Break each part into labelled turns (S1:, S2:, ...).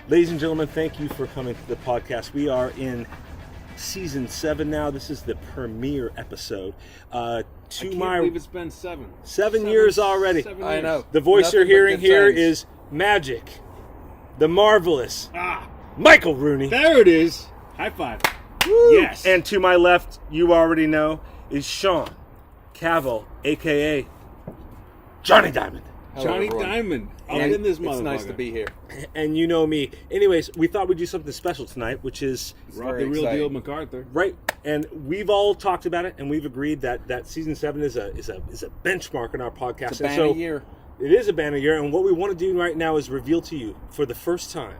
S1: Ladies and gentlemen, thank you for coming to the podcast. We are in season 7 now. This is the premiere episode.
S2: I can't believe it's been
S1: 7 years already.
S2: 7 years.
S3: I know.
S1: The voice
S3: Nothing
S1: you're
S3: but
S1: hearing
S3: good
S1: here
S3: times.
S1: is Magic, the marvelous
S2: Ah,
S1: Michael Rooney.
S2: there it is. High five.
S1: Woo!
S2: Yes.
S1: And to my left, you already know, is Sean Cavill, a.k.a. Johnny Diamond.
S3: Hello,
S2: Johnny
S3: everyone.
S2: Diamond. Up
S3: And
S2: in this motherfucker.
S3: It's nice to be here.
S1: And you know me. Anyways, we thought we'd do something special tonight, which is
S2: Rob
S3: very
S2: the real
S3: exciting.
S2: deal MacArthur.
S1: right. And we've all talked about it, and we've agreed that season 7 is a benchmark in our podcast.
S3: It's a
S1: And
S3: banner
S1: so
S3: year.
S1: it is a banner year, and what we want to do right now is reveal to you, for the first time,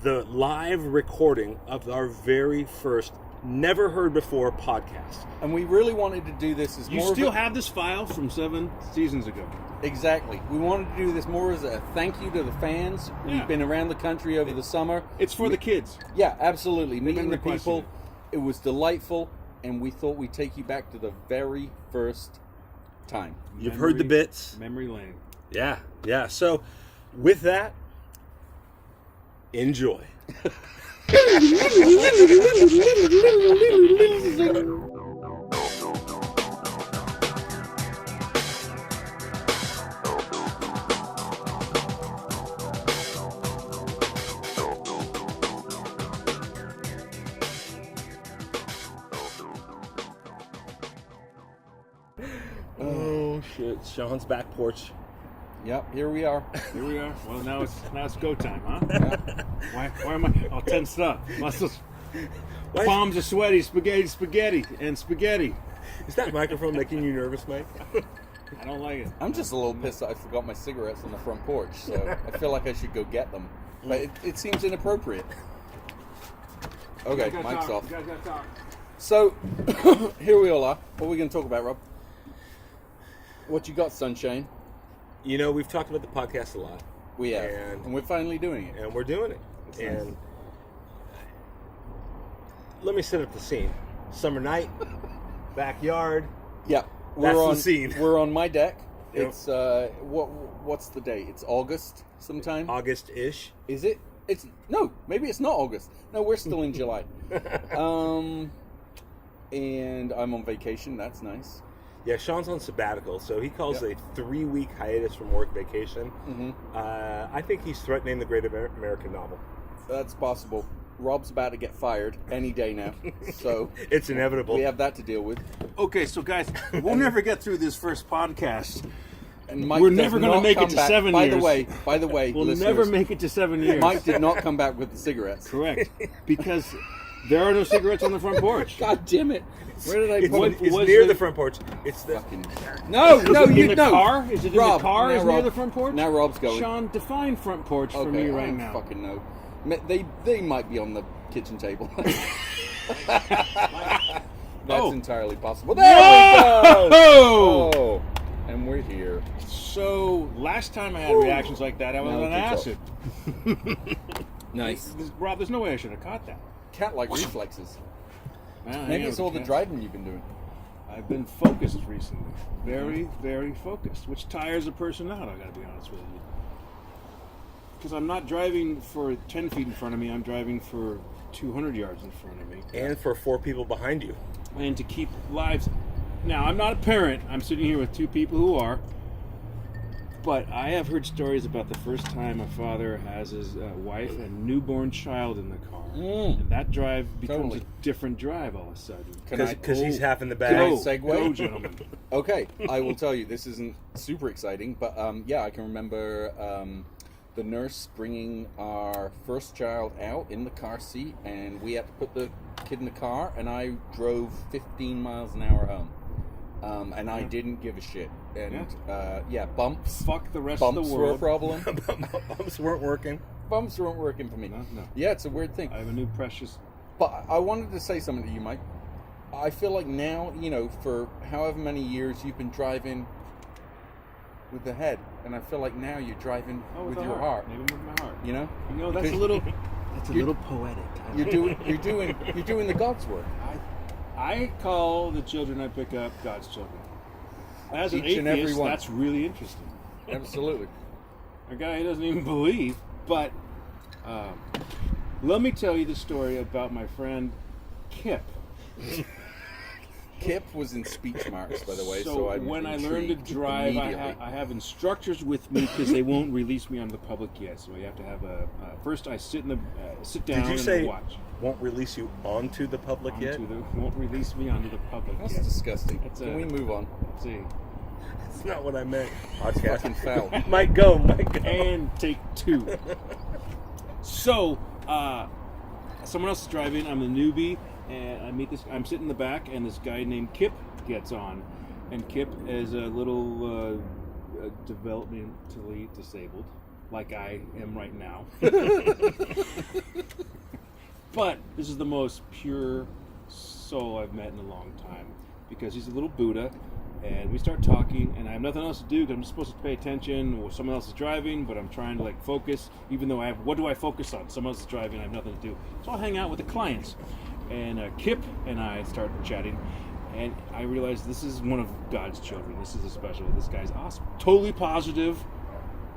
S1: the live recording of our very first, never heard before podcast.
S3: And we really wanted to do this as
S2: You
S3: more
S2: still
S3: of a,
S2: have this file from 7 seasons ago.
S3: Exactly. We wanted to do this more as a thank you to the fans.
S2: Yeah.
S3: We've been around the country over the summer.
S2: It's for the kids.
S3: Yeah, absolutely.
S2: been
S3: Meeting the
S2: requesting
S3: people. It was delightful, and we thought we'd take you back to the very first time.
S1: You've heard the bits.
S2: Memory lane.
S1: Yeah, yeah. So, with that, enjoy. Oh shit! Sean's back porch.
S3: Yep, here we are.
S2: Here we are. Well, now it's go time, huh? Why am I all tensed up? Muscles.
S1: Why-
S2: Palms are sweaty. Spaghetti.
S1: Is that microphone making you nervous, Mike?
S2: I don't like it.
S3: I'm just a little pissed that I forgot my cigarettes on the front porch, so I feel like I should go get them. But it seems inappropriate. Okay,
S2: You guys gotta
S3: mic's
S2: talk.
S3: off.
S2: You guys gotta talk.
S3: So, here we all are. What are we going to talk about, Rob? What you got, Sunshine?
S1: You know, we've talked about the podcast a lot,
S3: We have.
S1: And-
S3: And we're finally doing it.
S1: and we're doing it.
S3: That's
S1: and
S3: nice.
S1: let me set up the scene. Summer night, backyard.
S3: Yeah.
S1: That's
S3: We're
S1: the
S3: on,
S1: scene.
S3: We're on my deck.
S1: Yep.
S3: It's, what's the date? It's August sometime?
S1: August-ish.
S3: Is it? No, maybe it's not August. No, we're still in July. And I'm on vacation. That's nice.
S1: Yeah, Sean's on sabbatical, so he calls
S3: Yep.
S1: a 3-week hiatus from work vacation.
S3: Mm-hmm.
S1: I think he's threatening the great American novel.
S3: That's possible. Rob's about to get fired any day now. So
S1: It's inevitable.
S3: we have that to deal with.
S2: Okay, so guys, we'll never get through this first podcast.
S3: And Mike
S2: We're
S3: does
S2: never gonna
S3: not
S2: make it
S3: come
S2: to
S3: back.
S2: 7
S3: By
S2: years.
S3: the way,
S2: We'll
S3: listeners,
S2: never make it to 7 years.
S3: Mike did not come back with the cigarettes.
S2: Correct. Because there are no cigarettes on the front porch.
S3: God damn it! Where did I
S1: It's,
S3: put
S1: it's
S2: was
S1: near
S2: the-
S1: the front porch. It's the
S3: Fucking no,
S2: In
S3: you
S2: the
S3: no.
S2: car? Is it in
S3: Rob,
S2: the car?
S3: now
S2: Is it near
S3: Rob-
S2: the front porch?
S3: Now Rob's going.
S2: Sean, define front porch for
S3: Okay,
S2: me
S3: I
S2: right
S3: don't
S2: now.
S3: fucking know. They might be on the kitchen table. That's
S2: Oh.
S3: entirely possible. There we go.
S2: Oh!
S3: Oh, and we're here.
S2: So last time I had reactions like that, I was
S3: Now
S2: on
S3: it
S2: acid.
S3: Nice.
S2: Rob, there's no way I should have caught that.
S3: Cat-like reflexes.
S2: Well,
S3: Maybe
S2: yeah,
S3: it's all the
S2: cats.
S3: driving you've been doing.
S2: I've been focused recently. Very, very focused. Which tires a person out, I gotta be honest with you. Because I'm not driving for 10 feet in front of me, I'm driving for 200 yards in front of me.
S1: and for 4 people behind you.
S2: And to keep lives. Now, I'm not a parent. I'm sitting here with 2 people who are. But I have heard stories about the first time a father has his wife and newborn child in the car. And that drive becomes
S3: Totally.
S2: a different drive all of a sudden.
S1: Because he's half in the
S3: Can I
S1: bag.
S3: segue?
S2: Go, gentlemen.
S3: Okay, I will tell you, this isn't super exciting, but yeah, I can remember the nurse bringing our first child out in the car seat, and we had to put the kid in the car, and I drove 15 miles an hour home. And I didn't give a shit. And yeah, bumps.
S2: Fuck the rest
S3: Bumps
S2: of the
S3: were a
S2: world.
S3: problem.
S1: Bumps weren't working.
S3: Bumps weren't working for me.
S2: No.
S3: Yeah, it's a weird thing.
S2: I have a new precious.
S3: But I wanted to say something to you, Mike. I feel like now, for however many years you've been driving with the head, and I feel like now you're driving with
S2: the
S3: your heart.
S2: Maybe with my heart.
S3: You know,
S2: You know, that's a little. That's a
S3: You're-
S2: little poetic.
S3: you're doing the God's work.
S2: I call the children I pick up God's children. As an
S3: Each and every
S2: atheist,
S3: one.
S2: that's really interesting.
S3: Absolutely.
S2: A guy who doesn't even believe, but Let me tell you the story about my friend Kip.
S3: Kip was in speech marks, by the way.
S2: So,
S3: So I'm
S2: when I learned to
S3: intrigued
S2: drive,
S3: immediately.
S2: I have instructors with me because they won't release me onto the public yet. So you have to have first I sit down
S1: Did you
S2: and
S1: say
S2: watch.
S1: won't release you onto the public yet?
S2: Won't release me onto the public
S3: That's
S2: yet.
S3: disgusting.
S2: It's
S3: Can we move on?
S2: Let's see.
S1: That's not what I meant.
S3: Fucking foul.
S1: Might go.
S2: And take 2. So, someone else is driving. I'm the newbie, and I meet this. I'm sitting in the back, and this guy named Kip gets on, and Kip is a little developmentally disabled, like I am right now. But this is the most pure soul I've met in a long time, because he's a little Buddha. And we start talking, and I have nothing else to do because I'm supposed to pay attention, or someone else is driving, but I'm trying to like focus, even though what do I focus on? Someone else is driving, I have nothing to do. So I'll hang out with the clients. And Kip and I start chatting, and I realize this is one of God's children. This is a special. This guy's awesome. Totally positive.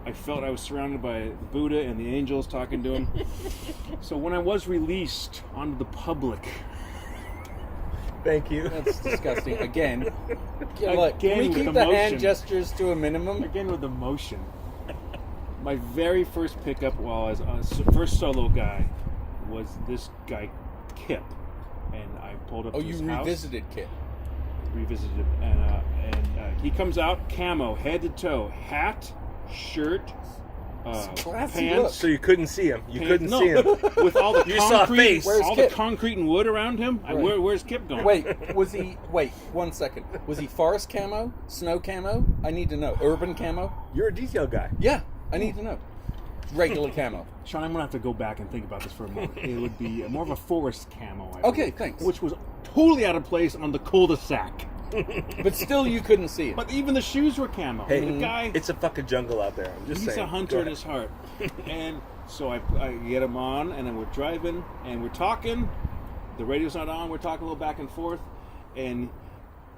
S2: I felt I was surrounded by the Buddha and the angels talking to him. So when I was released onto the public,
S1: Thank you.
S3: That's disgusting. Again, can we
S2: with
S3: keep the
S2: emotion.
S3: hand gestures to a minimum?
S2: again with emotion. My very first pickup while I was first solo guy was this guy Kip, and I pulled up
S3: Oh,
S2: to
S3: you
S2: his house.
S3: revisited Kip.
S2: Revisited him, and he comes out camo, head to toe, hat, shirt,
S3: Classy
S2: pants.
S3: look.
S1: So you couldn't see him. You couldn't
S2: no,
S1: see him.
S2: with all the
S1: You saw a
S2: concrete,
S1: face.
S3: Where's
S2: all
S3: Kip?
S2: the concrete and wood around him.
S3: Right.
S2: Where's Kip going?
S3: Wait, 1 second. Was he forest camo? Snow camo? I need to know. Urban camo?
S1: You're a detail guy.
S3: Yeah, I need to know. Regular camo.
S2: Sean, I'm gonna have to go back and think about this for a moment. It would be more of a forest camo. I
S3: Okay,
S2: believe,
S3: thanks.
S2: Which was totally out of place on the cul-de-sac.
S3: But still, you couldn't see it.
S2: But even the shoes were camo.
S1: Hey,
S2: the guy,
S1: it's a fucking jungle out there. I'm just
S2: he's
S1: saying.
S2: a hunter
S1: Go
S2: in
S1: ahead.
S2: his heart. And so I get him on, and then we're driving, and we're talking. The radio's not on. We're talking a little back and forth, and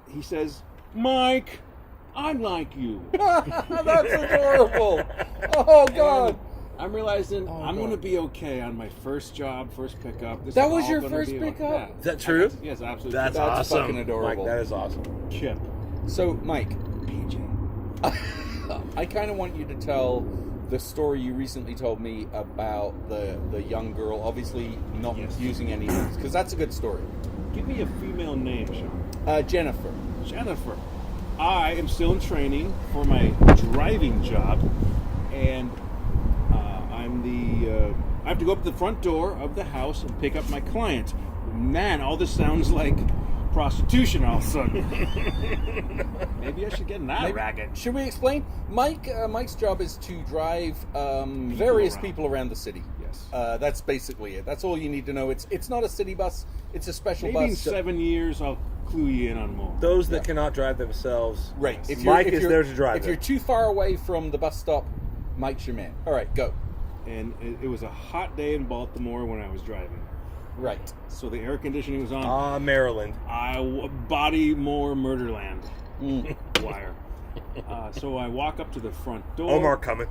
S2: he says, "Mike, I like you."
S3: That's adorable. Oh, God.
S2: And I'm realizing
S3: Oh,
S2: I'm
S3: God.
S2: going to be okay on my first job, first pickup. This
S3: That
S2: is
S3: was
S2: all
S3: your
S2: gonna
S3: first
S2: be
S3: pickup?
S2: Yeah.
S1: Is that true?
S2: Yes, absolutely.
S1: That's
S3: That's
S1: awesome.
S3: fucking adorable.
S1: Mike, that is awesome.
S2: Kip.
S3: So, Mike,
S2: PJ.
S3: I kind of want you to tell the story you recently told me about the young girl, obviously not
S2: Yes.
S3: using any names, because that's a good story.
S2: Give me a female name, Sean.
S3: Jennifer.
S2: Jennifer. I am still in training for my driving job, and I have to go up to the front door of the house and pick up my client. Man, all this sounds like prostitution all of a sudden. Maybe I should get in that racket.
S3: Should we explain? Mike's job is to drive various
S2: around.
S3: people around the city.
S2: Yes.
S3: That's basically it. That's all you need to know. It's not a city bus. It's a special
S2: Maybe in
S3: bus.
S2: 7 years I'll clue you in on more.
S1: Those that
S3: Yeah.
S1: cannot drive themselves.
S3: Right.
S1: Mike is there to drive
S3: If
S1: them.
S3: you're too far away from the bus stop, Mike's your man. All right, go.
S2: And it was a hot day in Baltimore when I was driving.
S3: Right.
S2: So the air conditioning was on.
S1: Maryland.
S2: Body more Murderland
S3: Mm.
S2: wire. So I walk up to the front door.
S1: Omar coming.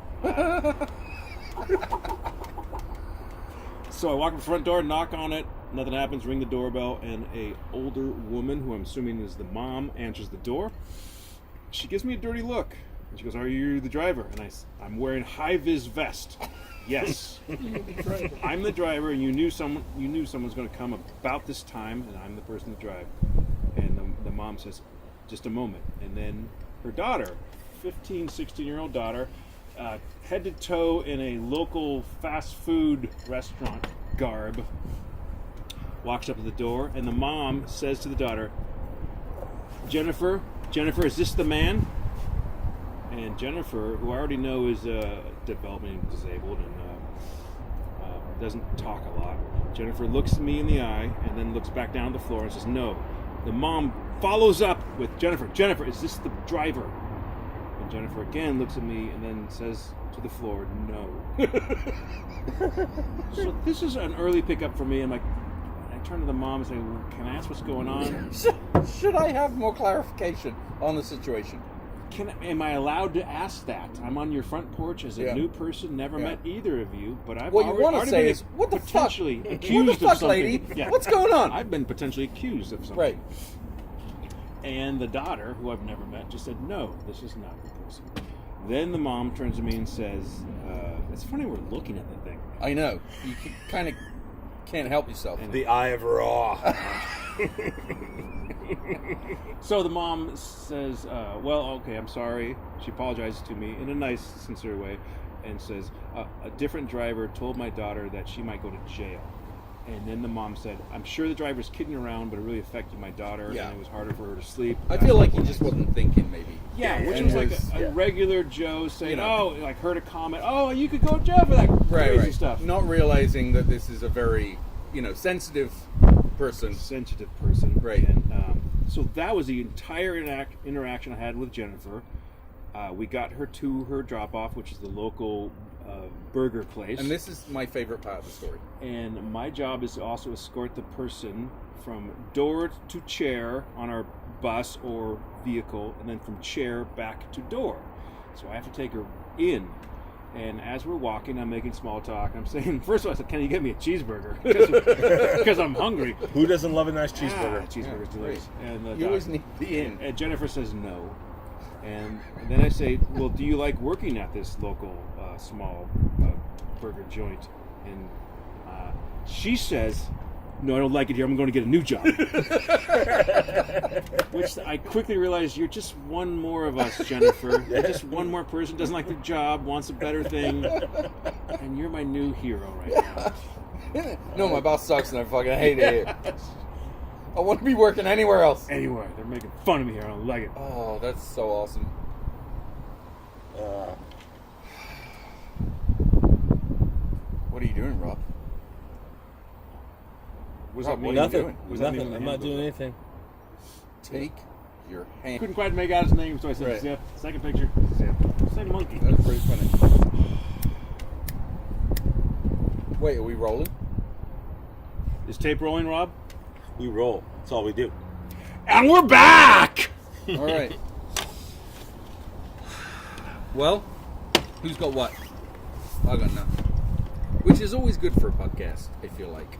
S2: So I walk up to the front door, knock on it, nothing happens, ring the doorbell, and a older woman, who I'm assuming is the mom, answers the door. She gives me a dirty look. And she goes, "Are you the driver?" And I'm wearing high-vis vest. Yes. I'm the driver, and you knew someone's going to come about this time, and I'm the person to drive. And the mom says, "Just a moment." And then her daughter, 15, 16-year-old daughter, head to toe in a local fast food restaurant garb, walks up to the door, and the mom says to the daughter, Jennifer, is this the man?" And Jennifer, who I already know is developmentally disabled and doesn't talk a lot, Jennifer looks me in the eye and then looks back down at the floor and says, "No." The mom follows up with, Jennifer, is this the driver?" And Jennifer again looks at me and then says to the floor, "No." So this is an early pickup for me. I turn to the mom and say, "Well, can I ask what's going on?"
S3: Should I have more clarification on the situation?
S2: Am I allowed to ask that? I'm on your front porch as a
S3: Yeah.
S2: new person, never
S3: Yeah.
S2: met either of you, but I've
S3: What you want to
S2: already
S3: say
S2: been
S3: is, what the fuck?
S2: potentially
S3: What
S2: accused
S3: the
S2: of
S3: fuck,
S2: something.
S3: lady?
S2: Yeah.
S3: What's going on?
S2: I've been potentially accused of something.
S3: Right.
S2: And the daughter, who I've never met, just said, no, this is not the person. Then the mom turns to me and says, it's funny we're looking at the thing.
S3: I know. You kind of can't help yourself.
S1: The Eye of Ra.
S2: So the mom says, well, okay, I'm sorry. She apologizes to me in a nice, sincere way and says, a different driver told my daughter that she might go to jail. And then the mom said, I'm sure the driver's kidding around, but it really affected my daughter,
S3: Yeah.
S2: and it was harder for her to sleep.
S3: I feel like he just wasn't thinking, maybe.
S2: Yeah, which
S3: And
S2: was like
S3: was-
S2: a regular Joe saying,
S3: You know.
S2: like heard a comment, oh, you could go to jail for that crazy stuff.
S3: Not realizing that this is a very, sensitive person.
S2: Sensitive person.
S3: Right.
S2: And so that was the entire interaction I had with Jennifer. We got her to her drop-off, which is the local burger place.
S3: And this is my favorite part of the story.
S2: And my job is to also escort the person from door to chair on our bus or vehicle, and then from chair back to door. So I have to take her in. And as we're walking, I'm making small talk. I'm saying, first of all, I said, can you get me a cheeseburger? Because I'm hungry.
S1: Who doesn't love a nice cheeseburger?
S2: Cheeseburger's
S3: Yeah,
S2: delicious. And
S3: You always need the in.
S2: and Jennifer says no. And then I say, well, do you like working at this local small burger joint? And she says, no, I don't like it here. I'm going to get a new job. Which I quickly realized, you're just one more of us, Jennifer. You're just one more person, doesn't like the job, wants a better thing. And you're my new hero right now.
S3: No, my boss sucks and I fucking hate it here. I want to be working anywhere else.
S2: Anyway, they're making fun of me here. I don't like it.
S3: Oh, that's so awesome. What are you doing, Rob?
S2: Was
S3: Rob,
S2: that me?
S3: what are you
S1: Nothing.
S3: doing?
S2: Was that me?
S1: Nothing. I'm not doing anything.
S3: Take your hand.
S2: Couldn't quite make out his name, so I said
S3: Right.
S2: Zip. Second picture, Zip. Same monkey.
S3: That's pretty funny. Wait, are we rolling?
S2: Is tape rolling, Rob?
S1: We roll. That's all we do.
S2: And we're back!
S3: All right. Well, who's got what? I got none. Which is always good for a podcast, I feel like.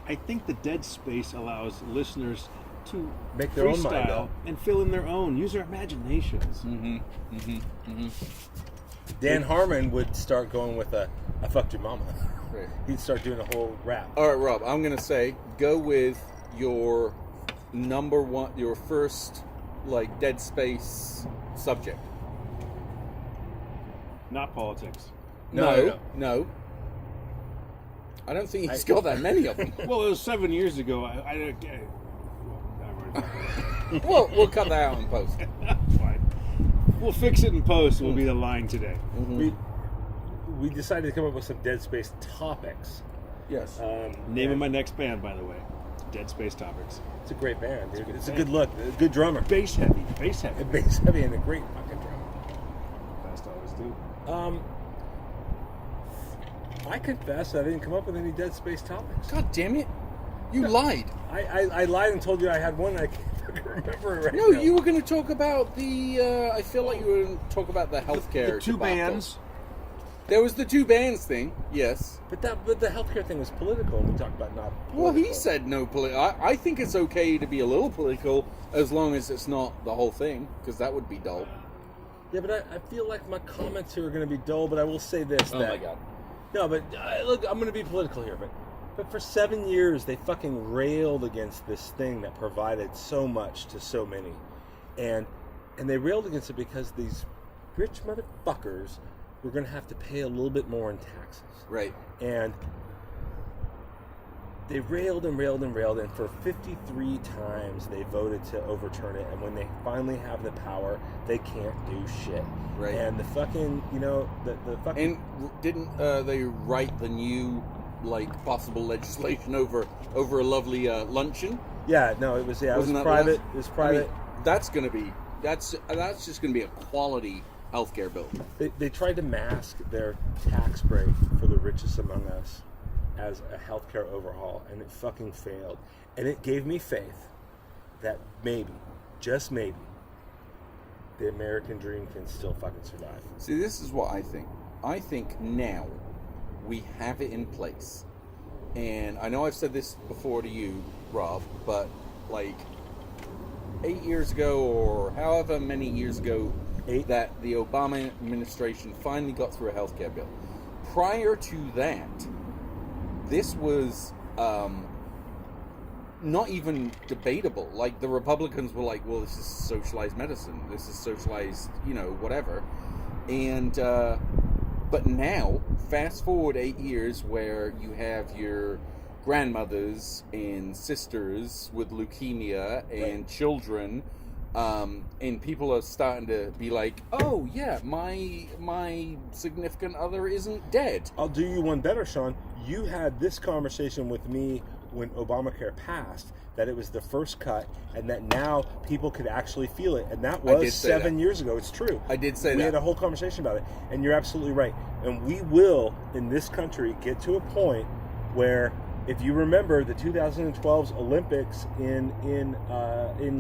S2: I think the dead space allows listeners to
S1: Make their own mind
S2: freestyle
S1: up.
S2: and fill in their own, use their imaginations.
S1: Dan Harmon would start going with I fucked your mama.
S3: Right.
S1: He'd start doing a whole rap.
S3: All right, Rob, I'm going to say go with your number one, your first, Dead Space subject.
S2: Not politics.
S3: No. I don't think he's got that many of them.
S2: Well, it was 7 years ago.
S3: Well, we'll cut that out in post.
S2: That's fine. We'll fix it in post. Will be the line today.
S1: We decided to come up with some Dead Space topics.
S3: Yes.
S2: Name of my next band, by the way. Dead Space Topics.
S1: It's a great band, dude. It's a good look. A good drummer.
S2: Bass heavy. Bass heavy.
S1: Bass heavy and a great fucking drummer.
S2: Best always do.
S1: I confess I didn't come up with any Dead Space topics.
S3: God damn it. You lied.
S1: I lied and told you I had one and I can't fucking remember it right
S3: No,
S1: now.
S3: you were going to talk about the, I feel like you were going to talk about the healthcare
S2: The two
S3: debacle.
S2: bands.
S3: There was the two bands thing, yes.
S1: But the healthcare thing was political, and we talked about not political.
S3: Well, he said no political. I think it's okay to be a little political as long as it's not the whole thing, because that would be dull.
S1: Yeah, but I feel like my comments here are going to be dull, but I will say this.
S3: Oh, my God.
S1: No, but look, I'm going to be political here, but for 7 years, they fucking railed against this thing that provided so much to so many. And they railed against it because these rich motherfuckers were going to have to pay a little bit more in taxes.
S3: Right.
S1: And they railed and railed and railed, and for 53 times they voted to overturn it. And when they finally have the power, they can't do shit.
S3: Right.
S1: And the fucking, the fucking...
S3: And didn't they write the new, possible legislation over a lovely luncheon?
S1: Yeah, no, it was
S3: Wasn't that
S1: private.
S3: last-
S1: It was private.
S3: I mean, that's just going to be a quality healthcare bill.
S1: They tried to mask their tax break for the richest among us as a healthcare overhaul, and it fucking failed. And it gave me faith that maybe, just maybe, the American dream can still fucking survive.
S3: See, this is what I think. I think now we have it in place. And I know I've said this before to you, Rob, but like 8 years ago or however many years ago that the Obama administration finally got through a healthcare bill. Prior to that, this was not even debatable. Like, the Republicans were like, well, this is socialized medicine. This is socialized, whatever. And, but now, fast forward 8 years where you have your grandmothers and sisters with leukemia and children, and people are starting to be like, oh, yeah, my significant other isn't dead.
S1: I'll do you one better, Sean. You had this conversation with me when Obamacare passed, that it was the first cut, and that now people could actually feel it. And that was 7 years ago. It's true.
S3: I did say that.
S1: We had a whole conversation about it. And you're absolutely right. And we will, in this country, get to a point where, if you remember the 2012's Olympics in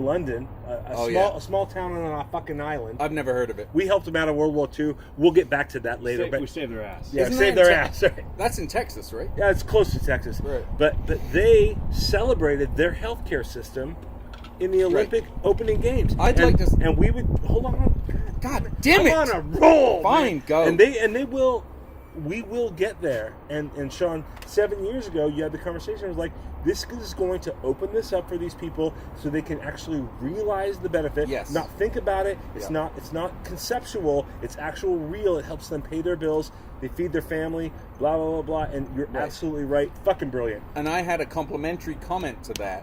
S1: London, a small town on a fucking island.
S3: I've never heard of it.
S1: We helped them out of World War II. We'll get back to that later.
S2: We saved their ass.
S1: Yeah, saved their ass.
S3: That's in Texas, right?
S1: Yeah, it's close to Texas.
S3: Right.
S1: But they celebrated their healthcare system in the Olympic opening games. And we would hold on.
S3: God damn it!
S1: I'm on a roll.
S3: Fine,
S1: man.
S3: go.
S1: And they will. We will get there. And Sean, 7 years ago, you had the conversation. It was like, this is going to open this up for these people so they can actually realize the benefit.
S3: Yes.
S1: Not think about it. It's not conceptual. It's actual real. It helps them pay their bills. They feed their family. Blah blah blah blah. And you're absolutely right. Fucking brilliant.
S3: And I had a complimentary comment to that,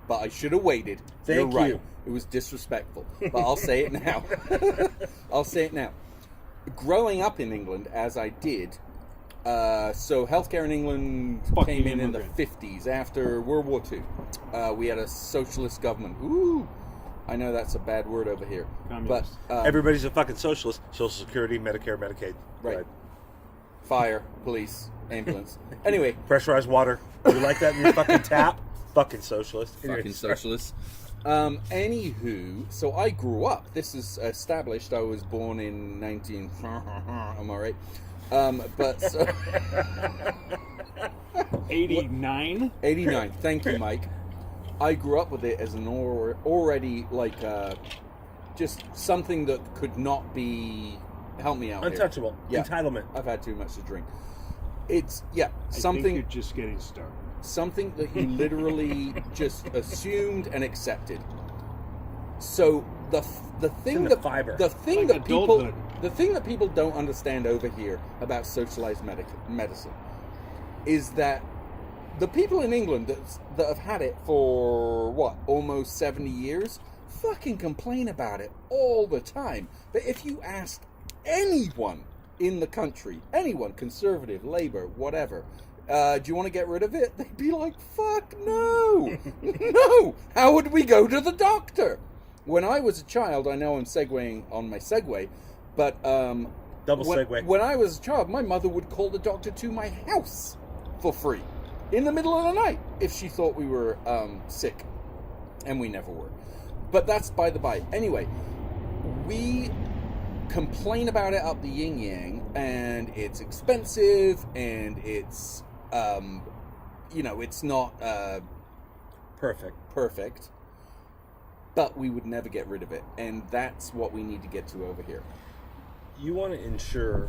S3: but I should have waited.
S1: Thank
S3: You're right.
S1: you.
S3: It was disrespectful, but I'll say it now. I'll say it now. Growing up in England, as I did, so healthcare in England came in the 50s after World War II. We had a socialist government. Ooh, I know that's a bad word over here.
S2: Communist.
S3: But
S1: everybody's a fucking socialist. Social Security, Medicare, Medicaid.
S3: Right. Fire, police, ambulance. Anyway.
S1: Pressurized water. You like that in your fucking tap? Fucking socialist.
S3: Fucking socialist. Anywho, so I grew up. This is established. I was born in 19... Am I right? But so...
S2: 89?
S3: 89. Thank you, Mike. I grew up with it as an already, like, just something that could not be... Help me out
S1: untouchable.
S3: Here.
S1: Entitlement.
S3: I've had too much to drink. It's,
S2: something... I think you're just getting started.
S3: Something that you literally just assumed and accepted. So the thing that
S1: fiber.
S3: the thing
S2: like
S3: that people don't understand over here about socialized medicine is that the people in England that have had it for almost 70 years fucking complain about it all the time. But if you asked anyone in the country, anyone, conservative, Labour, whatever, do you want to get rid of it? They'd be like, fuck no! No! How would we go to the doctor? When I was a child, I know I'm segueing on my segue, but
S1: segue.
S3: When I was a child, my mother would call the doctor to my house for free in the middle of the night if she thought we were sick, and we never were. But that's by the by. Anyway, we complain about it up the yin yang, and it's expensive, and it's it's not perfect, but we would never get rid of it, and that's what we need to get to over here.
S1: You want to insure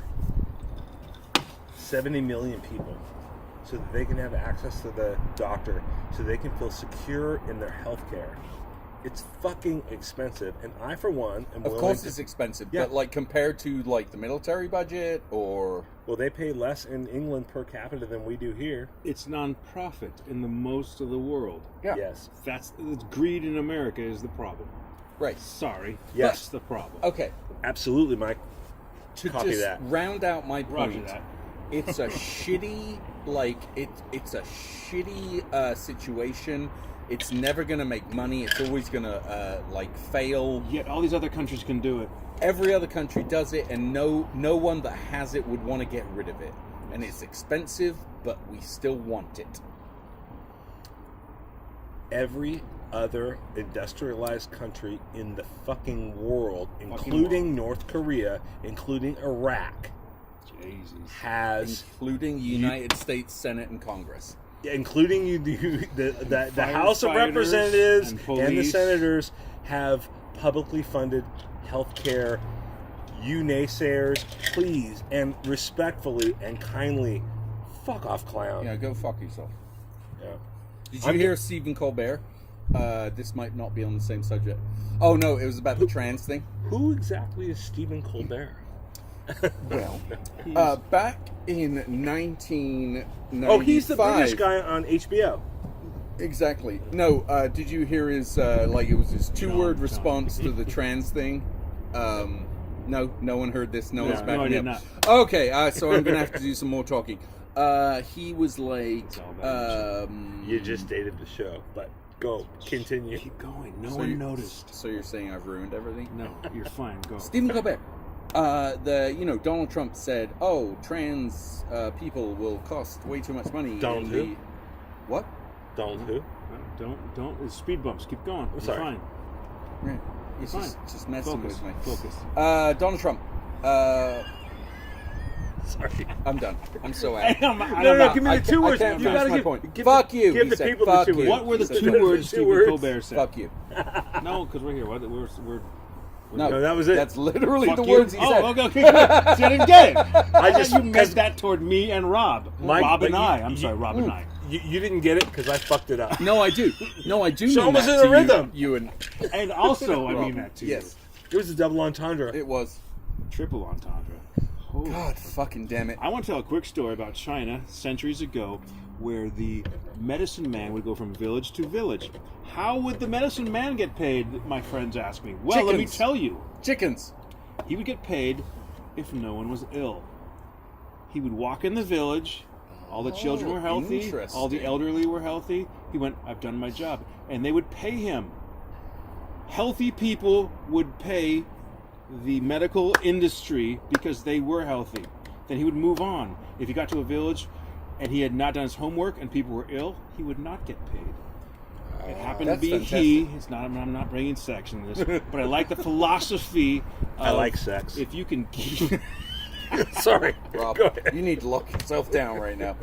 S1: 70 million people so that they can have access to the doctor, so they can feel secure in their health care. It's fucking expensive, and I, for one, am willing.
S3: Of course, it's expensive, but like compared to like the military budget, or
S1: they pay less in England per capita than we do here.
S2: It's non-profit in the most of the world.
S3: Yeah.
S1: Yes.
S2: That's greed in America is the problem.
S3: Right.
S2: Sorry.
S1: Yes.
S2: That's the problem.
S3: Okay.
S1: Absolutely, Mike.
S3: To
S1: Copy
S3: just
S1: that.
S3: round out my point,
S2: Roger that.
S3: It's a shitty, it's a shitty situation. It's never going to make money. It's always going to fail.
S2: Yet all these other countries can do it.
S3: Every other country does it, and no one that has it would want to get rid of it. And it's expensive, but we still want it.
S1: Every other industrialized country in the fucking world, including North Korea, including Iraq,
S2: Jesus.
S1: has...
S3: Including United States Senate and Congress.
S1: Including the House of Representatives and the Senators have publicly funded health care. You naysayers, please and respectfully and kindly, fuck off, clown.
S3: Yeah, go fuck yourself.
S1: Yeah.
S3: Did you hear Stephen Colbert? This might not be on the same subject. Oh no, it was about the trans thing.
S1: Who exactly is Stephen Colbert?
S3: Well, back in 1995.
S1: Oh, he's the British guy on HBO.
S3: Exactly. No, did you hear his it was his two-word response to the trans thing? No one heard this. No one's backing
S2: I did
S3: up.
S2: not.
S3: Okay, so I'm gonna have to do some more talking. He was like,
S1: You just dated the show, but go continue.
S2: Keep going. No one noticed.
S3: So you're saying I've ruined everything?
S2: No, you're fine. Go.
S3: Stephen Colbert. Donald Trump said, "Oh, trans people will cost way too much money."
S1: Donald who?
S3: What?
S1: Donald who?
S2: Don't. It's speed bumps. Keep going. You're
S1: sorry.
S2: fine.
S3: Right. He's
S2: Fine.
S3: just messing with me.
S2: Focus.
S3: Donald Trump.
S1: Sorry.
S3: I'm done. I'm so out.
S1: No, give me the two words.
S3: You
S1: gotta
S3: my
S1: give,
S3: point.
S1: give
S3: Fuck you.
S1: Give
S3: He
S1: the
S3: said,
S1: people
S3: fuck
S1: the two
S3: you.
S1: words.
S2: What were the
S3: He said,
S2: two
S3: fuck
S2: words
S1: Two
S2: Stephen
S1: words.
S2: Colbert said?
S3: Fuck you.
S2: No, because we're here. We're
S3: No,
S1: that was it.
S3: That's literally
S2: Fuck
S3: the
S2: you.
S3: words he said.
S2: Oh, okay. See, I didn't get it.
S1: I just
S2: You meant that toward me and Rob.
S1: Mike,
S2: Rob and
S1: but
S2: I.
S1: you-
S2: I'm sorry, Rob and I.
S1: You didn't get it because I fucked it up.
S3: No, I do. No, I do.
S1: So
S3: mean
S1: almost
S3: that
S1: in a
S3: to
S1: rhythm.
S3: You and
S2: And also, I mean that too.
S3: yes,
S1: It was a double entendre.
S3: it was.
S2: Triple entendre. Holy
S3: God, fucking damn it.
S2: I want to tell a quick story about China centuries ago where the medicine man would go from village to village. How would the medicine man get paid, my friends ask me? Well, let me
S3: Chickens.
S2: tell you.
S3: Chickens.
S2: He would get paid if no one was ill. He would walk in the village. All the children were healthy. All the
S3: interesting.
S2: elderly were healthy. He went, I've done my job. And they would pay him. Healthy people would pay the medical industry because they were healthy. Then he would move on. If he got to a village and he had not done his homework and people were ill, he would not get paid. It happened to
S3: That's
S2: be
S3: fantastic.
S2: he. It's not. I'm not bringing sex in this, but I like the philosophy.
S1: I
S2: of
S1: like sex.
S2: If you can keep,
S1: Sorry.
S3: Rob,
S1: Go ahead.
S3: you need to lock yourself down right now.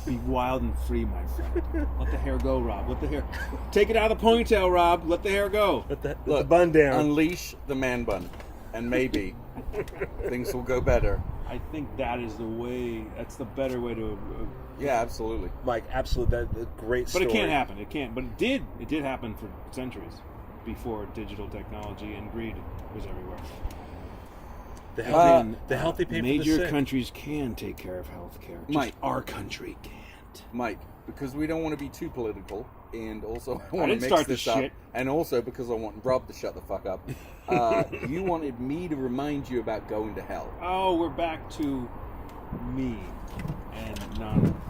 S2: be wild and free, my friend. Let the hair go, Rob. Let the hair. Take it out of the ponytail, Rob. Let the hair go.
S1: Let the
S3: Look,
S1: bun down.
S3: Unleash the man bun, and maybe things will go better.
S2: I think that is the way. That's the better way to.
S3: Yeah, absolutely.
S1: Mike, absolutely. That's a great
S2: But
S1: story.
S2: it can't happen. It can't. But it did. It did happen for centuries before digital technology and greed was everywhere.
S1: The healthy, the healthy pay for the
S2: Major
S1: sick.
S2: countries can take care of health care. Just
S3: Mike.
S2: our country can't.
S3: Mike, because we don't want to be too political, and also I want to
S2: didn't
S3: mix
S2: start
S3: this
S2: this
S3: up,
S2: shit.
S3: and also because I want Rob to shut the fuck up. You wanted me to remind you about going to hell.
S2: Oh, we're back to me and none.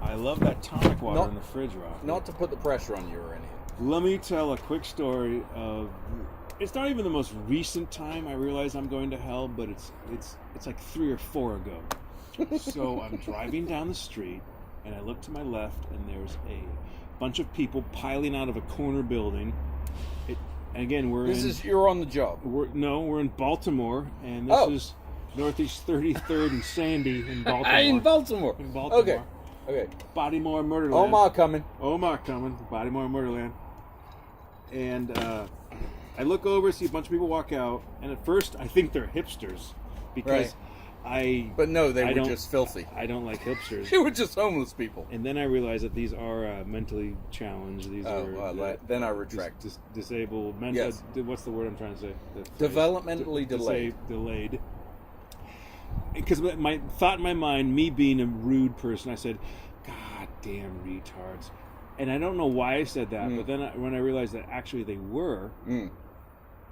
S2: I love that tonic water
S3: Not-
S2: in the fridge, Rob.
S3: Not to put the pressure on you or anything.
S2: Let me tell a quick story of. It's not even the most recent time I realized I'm going to hell, but it's like 3 or 4 ago. So I'm driving down the street, and I look to my left, and there's a bunch of people piling out of a corner building. And again,
S3: You're on the job.
S2: we're in Baltimore, and this
S3: Oh.
S2: is Northeast 33rd and Sandy in Baltimore.
S3: In Baltimore.
S2: In Baltimore.
S3: Okay.
S2: Bodymore, Murderland.
S3: Omar coming.
S2: Omar coming. Bodymore, Murderland. And I look over, see a bunch of people walk out, and at first I think they're hipsters because
S3: But no, they
S2: I
S3: were
S2: don't-
S3: just filthy.
S2: I don't like hipsters.
S3: They were just homeless people.
S2: And then I realize that these are mentally challenged. These
S3: Oh,
S2: are
S3: well, then I retract.
S2: disabled.
S3: Yes.
S2: What's the word I'm trying to say? The phrase?
S3: Developmentally delayed.
S2: Delayed. Because my thought in my mind, me being a rude person, I said, "God damn retards," and I don't know why I said that. But then when I realized that actually they were,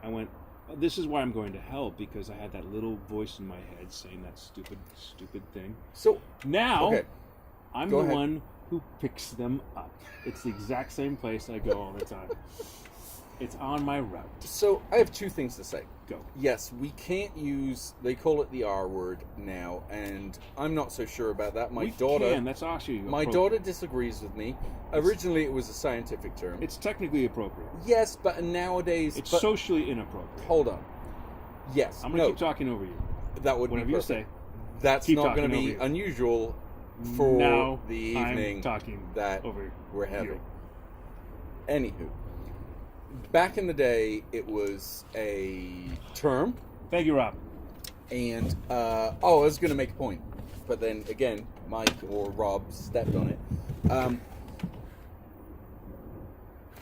S2: I went, oh, "This is why I'm going to hell," because I had that little voice in my head saying that stupid thing.
S3: So
S2: Now,
S3: okay.
S2: I'm
S3: Go
S2: the
S3: ahead.
S2: one who picks them up. It's the exact same place I go all the time. It's on my route.
S3: So I have two things to say.
S2: Go.
S3: Yes, we can't use. They call it the R word now, and I'm not so sure about that. My daughter.
S2: That's actually
S3: My daughter disagrees with me. Originally, it was a scientific term.
S2: It's technically appropriate.
S3: Yes, but nowadays
S2: It's socially inappropriate.
S3: Hold on. Yes.
S2: I'm going to keep talking over you.
S3: That would
S2: Whatever
S3: be
S2: you
S3: perfect.
S2: say.
S3: That's
S2: keep
S3: not going to
S2: talking
S3: be
S2: over you.
S3: unusual for
S2: Now
S3: the evening
S2: I'm talking
S3: that
S2: over
S3: we're having.
S2: you.
S3: Anywho, back in the day, it was a term,
S2: Thank you, Rob.
S3: and I was going to make a point, but then again, Mike or Rob stepped on it.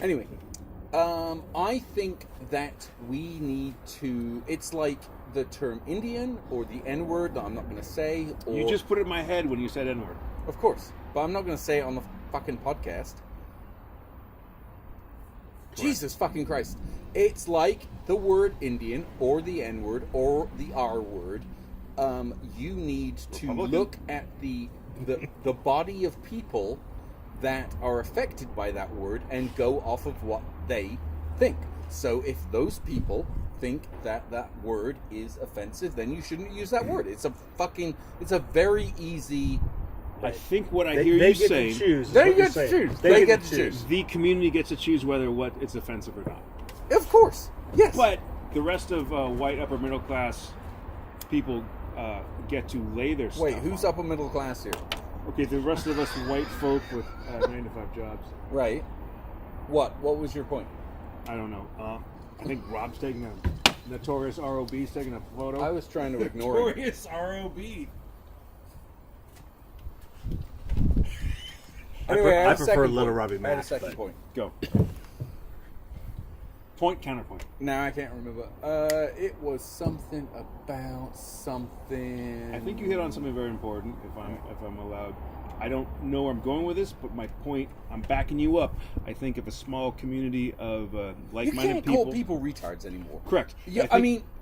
S3: Anyway, I think that we need to. It's like the term Indian or the N-word that I'm not going to say. Or,
S2: You just put it in my head when you said N-word.
S3: of course, but I'm not going to say it on the fucking podcast. Jesus fucking Christ. It's like the word Indian or the N-word or the R-word. You need to
S2: Republican?
S3: look at the body of people that are affected by that word and go off of what they think. So if those people think that that word is offensive, then you shouldn't use that word. It's a very easy...
S2: I think what I
S1: They
S2: hear you
S1: get
S2: saying,
S1: to choose. is
S3: They
S1: what you're
S3: get to
S1: saying.
S3: choose. They get to choose.
S2: the community gets to choose whether what it's offensive or not.
S3: Of course. Yes.
S2: But the rest of white upper middle class people get to lay their stuff
S3: Wait, who's
S2: on.
S3: upper middle class here?
S2: Okay, the rest of us white folk with 9 to 5 jobs.
S3: Right. What was your point?
S2: I don't know. I think Rob's taking a notorious ROB's taking a photo.
S3: I was trying to ignore it.
S2: Notorious ROB.
S3: Anyway,
S1: I
S3: had a
S1: prefer
S3: second
S1: Little
S3: point.
S1: Robbie
S3: I had a
S1: Mac,
S3: second
S1: but-
S3: point.
S2: Go. Point, counterpoint.
S3: Now I can't remember. It was something about something.
S2: I think you hit on something very important. If I'm allowed, I don't know where I'm going with this, but my point, I'm backing you up. I think if a small community of
S3: You
S2: like-minded
S3: can't
S2: people,
S3: call people retards anymore.
S2: correct.
S3: Yeah,
S2: I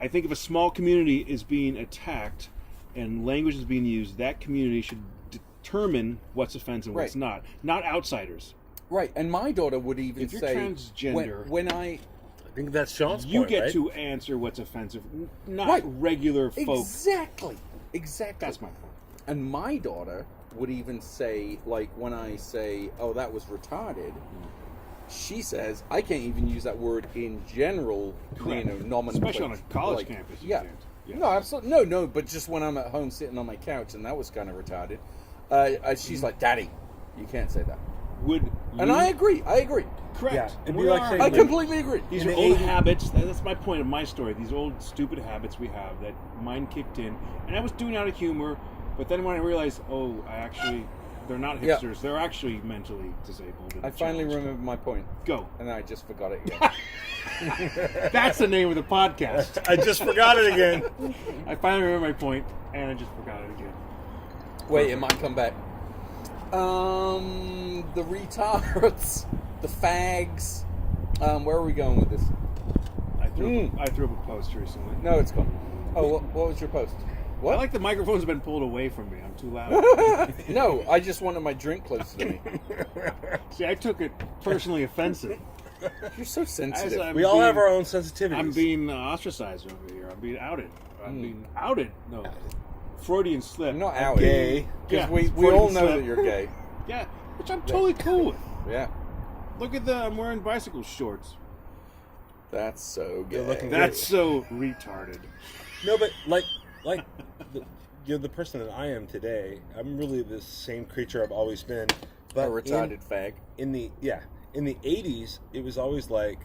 S2: think if a small community is being attacked and language is being used, that community should determine what's offensive and what's
S3: Right.
S2: not outsiders.
S3: Right, and my daughter would even
S2: If you're
S3: say,
S2: transgender-
S3: when I
S1: I think that's Sean's
S2: You
S1: point,
S2: get
S1: right?
S2: to answer what's offensive, not
S3: Right.
S2: regular folk.
S3: exactly.
S2: That's my point.
S3: And my daughter would even say, like, when I say, "Oh, that was retarded," she says, "I can't even use that word in general."
S2: Correct.
S3: Nomenclature,
S2: Especially on a college
S3: like,
S2: campus, you
S3: Yeah.
S2: can't. Yes.
S3: No, absolutely. No. But just when I'm at home sitting on my couch, and that was kind of retarded. She's like, "Daddy, you can't say that."
S2: Would
S3: And
S2: you-
S3: I agree.
S2: correct.
S1: Yeah, it'd
S2: And
S1: be
S2: we
S1: like
S2: are-
S1: saying,
S3: I
S1: like-
S3: completely agree.
S2: These
S1: in
S2: are
S1: the
S2: old
S1: 80s
S2: habits. That's my point of my story. These old stupid habits we have that mine kicked in, and I was doing it out of humor. But then when I realized, they're not
S3: Yeah.
S2: hipsters. They're actually mentally disabled. and
S3: I finally
S2: challenged.
S3: remembered my point,
S2: Go.
S3: and I just forgot it again.
S2: That's the name of the podcast.
S1: I just forgot it again.
S2: I finally remember my point, and I just forgot it again.
S3: Wait, it might come back. The retards, the fags. Where are we going with this?
S2: I threw up a post recently.
S3: No, it's gone. Oh, what was your post?
S2: I
S3: What?
S2: like the microphone's been pulled away from me. I'm too loud.
S3: No, I just wanted my drink closer to me.
S2: See, I took it personally offensive.
S3: You're so sensitive.
S2: As I'm
S1: We all have
S2: being-
S1: our own sensitivities.
S2: I'm being ostracized over here. I'm being outed. I'm being outed. No. Freudian slip.
S3: I'm not
S2: I'm
S3: out
S1: gay.
S3: because
S2: Yeah,
S3: we
S2: Freudian
S3: all know
S2: slip.
S3: that you're gay.
S2: Yeah, which I'm totally cool with.
S3: Yeah,
S2: Look at I'm wearing bicycle shorts.
S3: that's so gay.
S1: You're looking
S2: That's so retarded.
S1: No, but like the person that I am today, I'm really the same creature I've always been. But
S3: a retarded fag.
S1: in the 80s, it was always like,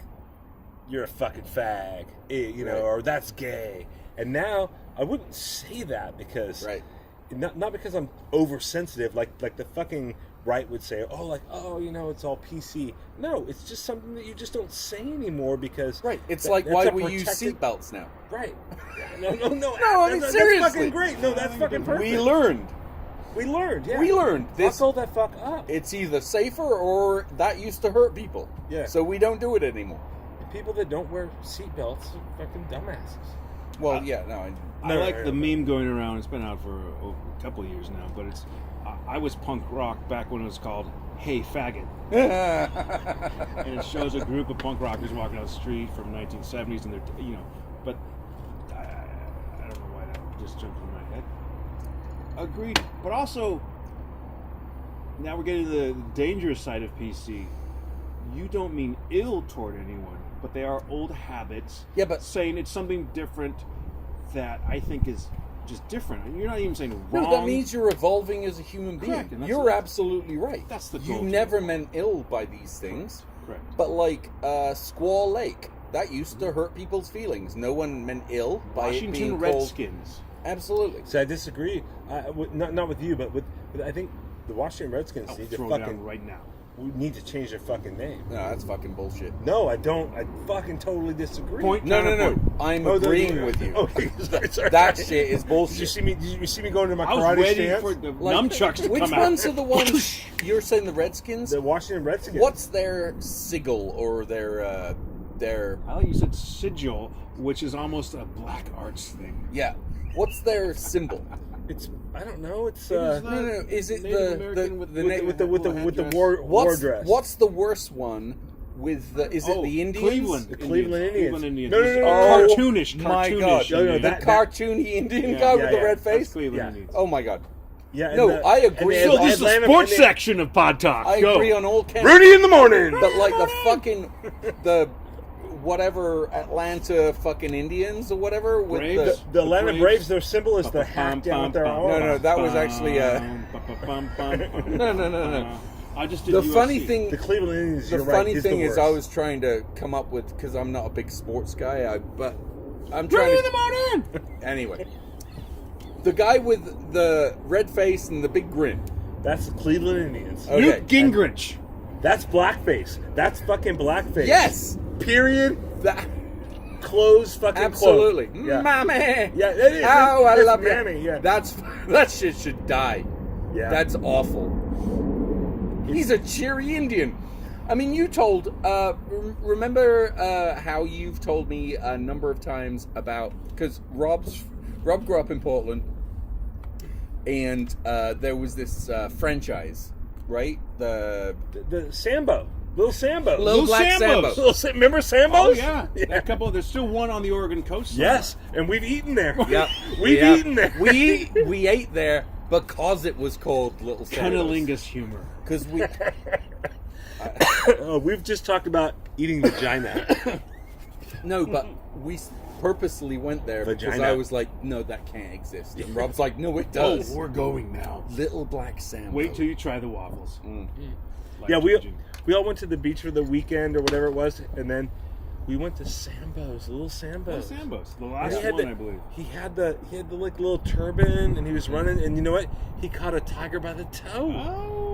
S1: you're a fucking fag,
S3: Right.
S1: or that's gay. And now I wouldn't say that because
S3: Right.
S1: not because I'm oversensitive, like the fucking right would say, it's all PC. No, it's just something that you just don't say anymore because
S3: Right. It's
S1: that-
S3: like
S1: that's
S3: why
S1: a
S3: we use
S1: protected-
S3: seatbelts now.
S1: Right. No.
S3: No, I mean,
S1: that's
S3: seriously.
S1: fucking great. No, that's fucking perfect.
S3: We learned.
S1: We learned. Yeah.
S3: We learned this.
S1: Buckle that fuck up.
S3: It's either safer or that used to hurt people.
S1: Yeah.
S3: So we don't do it anymore.
S1: People that don't wear seatbelts are fucking dumbasses.
S3: Well, yeah, no.
S2: I like the meme going around. It's been out for a couple of years now, but I was punk rock back when it was called "Hey, faggot." And it shows a group of punk rockers walking down the street from 1970s, and they're, but I don't know why that just jumped in my head. Agreed, but also now we're getting to the dangerous side of PC. You don't mean ill toward anyone, but they are old habits.
S3: Yeah, but
S2: saying it's something different that I think is just different. And you're not even saying wrong.
S3: no, that means you're evolving as a human being.
S2: Correct, and that's
S3: You're absolutely right.
S2: That's the
S3: You
S2: goal.
S3: never meant ill by these things.
S2: Correct.
S3: But like Squaw Lake, that used to hurt people's feelings. No one meant ill by it
S2: Washington
S3: being called.
S2: Redskins.
S3: Absolutely.
S1: So I disagree. Not with you, but with I think the Washington Redskins
S2: I'll
S1: need to
S2: throw
S1: fucking
S2: down right now.
S1: need to change their fucking name.
S3: No, that's fucking bullshit.
S1: No, I don't. I fucking totally disagree.
S2: Point.
S3: No.
S2: Counterpoint.
S3: I'm
S1: Oh,
S3: agreeing with you.
S1: Okay, sorry.
S3: That shit is
S1: Did
S3: bullshit.
S1: you see me? Did you see me going to my
S2: I was
S1: karate
S2: ready
S1: stance?
S2: for the
S3: Like,
S2: nunchucks to
S3: which
S2: come out.
S3: ones are the ones you're saying the Redskins?
S1: The Washington Redskins.
S3: What's their sigil or their
S2: I like you said sigil, which is almost a black arts thing.
S3: yeah? What's their symbol?
S1: It's I don't know. It's
S2: It
S3: No. Is it
S2: Native
S3: the
S2: American with
S1: with the war
S3: what's
S1: dress.
S3: what's the worst one with the? Is it the Indians?
S2: Cleveland.
S1: The Cleveland Indians.
S2: Cleveland Indians.
S1: No.
S3: Oh,
S2: Cartoonish.
S3: my
S2: Cartoonish.
S3: God.
S1: No,
S2: Indians.
S1: that-
S3: The cartoony Indian
S2: Yeah,
S3: guy with the
S1: yeah.
S3: red
S2: That's
S3: face.
S2: Cleveland
S1: Yeah.
S2: Indians.
S3: Oh my God.
S1: Yeah.
S3: No,
S1: and
S3: I agree.
S1: and
S2: So this is the
S1: Atlanta-
S2: sports
S1: and the-
S2: section of Pod Talk.
S3: I
S2: Go.
S3: agree on all counts.
S1: Rudy in the morning.
S3: But like the fucking the whatever Atlanta fucking Indians or whatever with
S2: Braves?
S1: The Atlanta
S2: Braves.
S1: Braves, their symbol is the hack down with their arm.
S3: No, that was actually no.
S2: I just did
S3: The
S2: USC.
S3: funny thing.
S1: The Cleveland Indians.
S3: The
S1: you're
S3: funny
S1: right,
S3: thing
S1: the
S3: is, I
S1: worst.
S3: was trying to come up with because I'm not a big sports guy. But I'm
S2: Ready
S3: trying
S2: in the
S3: to.
S2: morning.
S3: Anyway, the guy with the red face and the big grin.
S1: That's the Cleveland Indians.
S3: Okay.
S2: Newt Gingrich.
S1: That's blackface. That's fucking blackface.
S3: Yes,
S1: Period.
S3: that
S1: Close. Fucking
S3: absolutely,
S1: Quote. Yeah.
S3: mommy.
S1: Yeah, it is.
S3: Oh, I
S1: It's
S3: love
S1: mammy,
S3: it.
S1: Yeah.
S3: That shit should die.
S1: Yeah.
S3: That's awful. He's a cheery Indian. I mean, you told. Remember how you've told me a number of times about because Rob grew up in Portland, and there was this franchise, right? The
S1: the Sambo. Little Sambo.
S3: Little Black
S2: Sambos.
S3: Sambos.
S1: Remember Sambo's?
S2: Oh yeah, that couple. There's still one on the Oregon coast. somewhere.
S1: Yes, and we've eaten there.
S3: Yeah,
S1: We've eaten there.
S3: We ate there because it was called Little Sambos.
S2: Cunnilingus humor.
S3: Because we.
S1: We've just talked about eating vagina.
S3: No, but we purposely went there because
S1: Vagina.
S3: I was like, no, that can't exist. And Rob's like, no, it does.
S2: Oh, we're going now.
S3: Little Black Sambo.
S2: Wait till you try the waffles. Like
S1: Yeah,
S2: Gigi.
S1: we all went to the beach for the weekend or whatever it was, and then we went to Sambo's, Little Sambo's.
S2: Oh, Sambos, the
S1: And
S2: last
S1: he had
S2: one,
S1: the-
S2: I believe.
S1: He had the like little turban, and he was running, and you know what? He caught a tiger by the toe.
S2: Oh.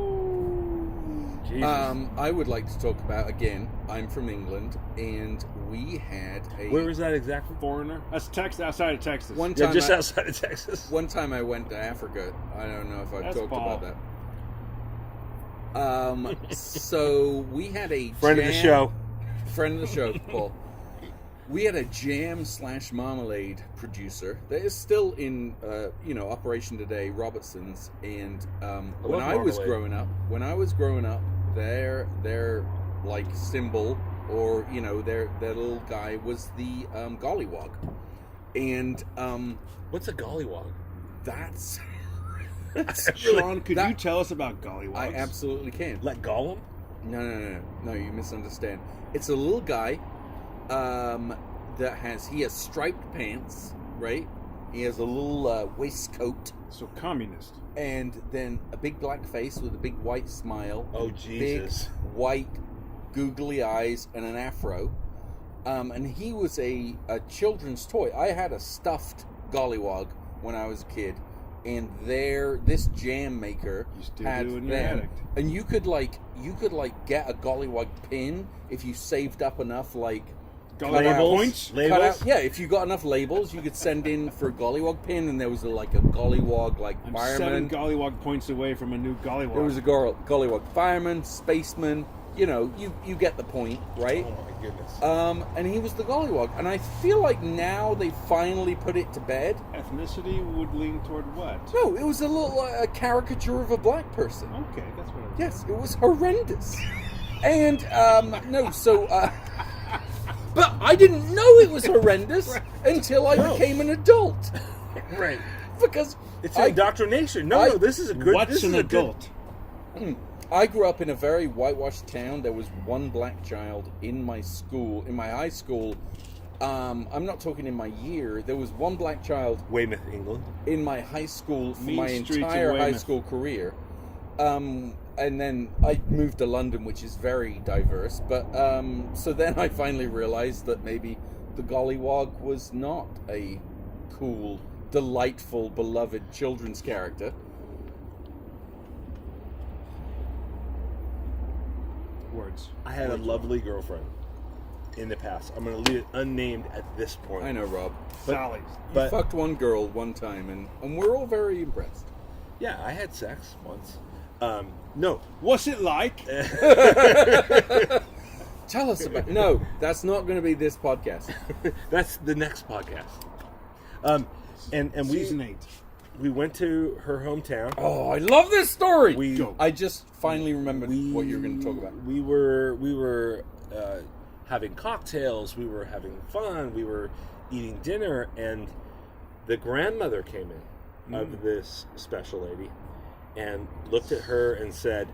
S1: Jesus.
S3: I would like to talk about again. I'm from England, and we had a.
S1: Where was that exactly?
S2: Foreigner. That's outside of Texas.
S3: One
S1: Yeah,
S3: time?
S1: just outside of Texas.
S3: One time I went to Africa. I don't know if I've
S2: That's
S3: talked
S2: Paul.
S3: about that. So we had a
S1: Friend of the show.
S3: Friend of the show, Paul. We had a jam/marmalade producer that is still in, operation today, Robertson's. And when I was
S1: marmalade.
S3: growing up, their like symbol or their little guy was the gollywog, and
S1: What's a gollywog?
S3: that's.
S2: Sean, could
S3: that-
S2: you tell us about gollywogs?
S3: I absolutely can.
S1: Like Gollum?
S3: No, you misunderstand. It's a little guy that has striped pants, right? He has a little waistcoat,
S2: So communist.
S3: and then a big black face with a big white smile.
S1: Oh, Jesus.
S3: Big white googly eyes and an afro. And he was a children's toy. I had a stuffed gollywog when I was a kid, and this jam maker
S2: You still
S3: had
S2: do in your
S3: them.
S2: attic.
S3: And you could get a gollywog pin if you saved up enough
S2: Gollywog
S1: Labels?
S2: points?
S1: Labels?
S3: yeah, if you got enough labels, you could send in for a gollywog pin, and there was a gollywog
S2: I'm
S3: fireman.
S2: 7 gollywog points away from a new gollywog.
S3: There was a gollywog fireman, spaceman, you know, you get the point, right?
S1: Oh my goodness.
S3: And he was the gollywog. And I feel like now they finally put it to bed.
S2: Ethnicity would lean toward what?
S3: No, it was a little a caricature of a black person.
S2: Okay, that's what it was.
S3: Yes, it was horrendous. And, no, so, but I didn't know it was horrendous until I became an adult.
S1: Right.
S3: Because
S1: It's indoctrination. No, this is a good...
S2: What's
S1: this
S2: an
S1: is a good-
S2: adult?
S3: I grew up in a very whitewashed town. There was one black child in my school, in my high school. I'm not talking in my year. There was one black child
S1: Weymouth, England.
S3: in my high school for
S2: Mean
S3: my
S2: streets of
S3: entire high
S2: Weymouth.
S3: school career. And then I moved to London, which is very diverse. But so then I finally realized that maybe the gollywog was not a cool, delightful, beloved children's character.
S2: Words.
S1: I had a lovely girlfriend in the past. I'm going to leave it unnamed at this point.
S3: I know, Rob.
S2: Sally's.
S3: You
S1: But
S3: fucked one girl one time, and we're all very impressed.
S1: yeah, I had sex once. No.
S2: What's it like?
S3: Tell us about. No, that's not going to be this podcast.
S1: That's the next podcast. And
S2: Season 8.
S1: we went to her hometown.
S3: Oh, I love this story.
S1: We-
S3: I just finally remembered what you were going to talk about.
S1: We were having cocktails. We were having fun. We were eating dinner, and the grandmother came in of this special lady and looked at her and said,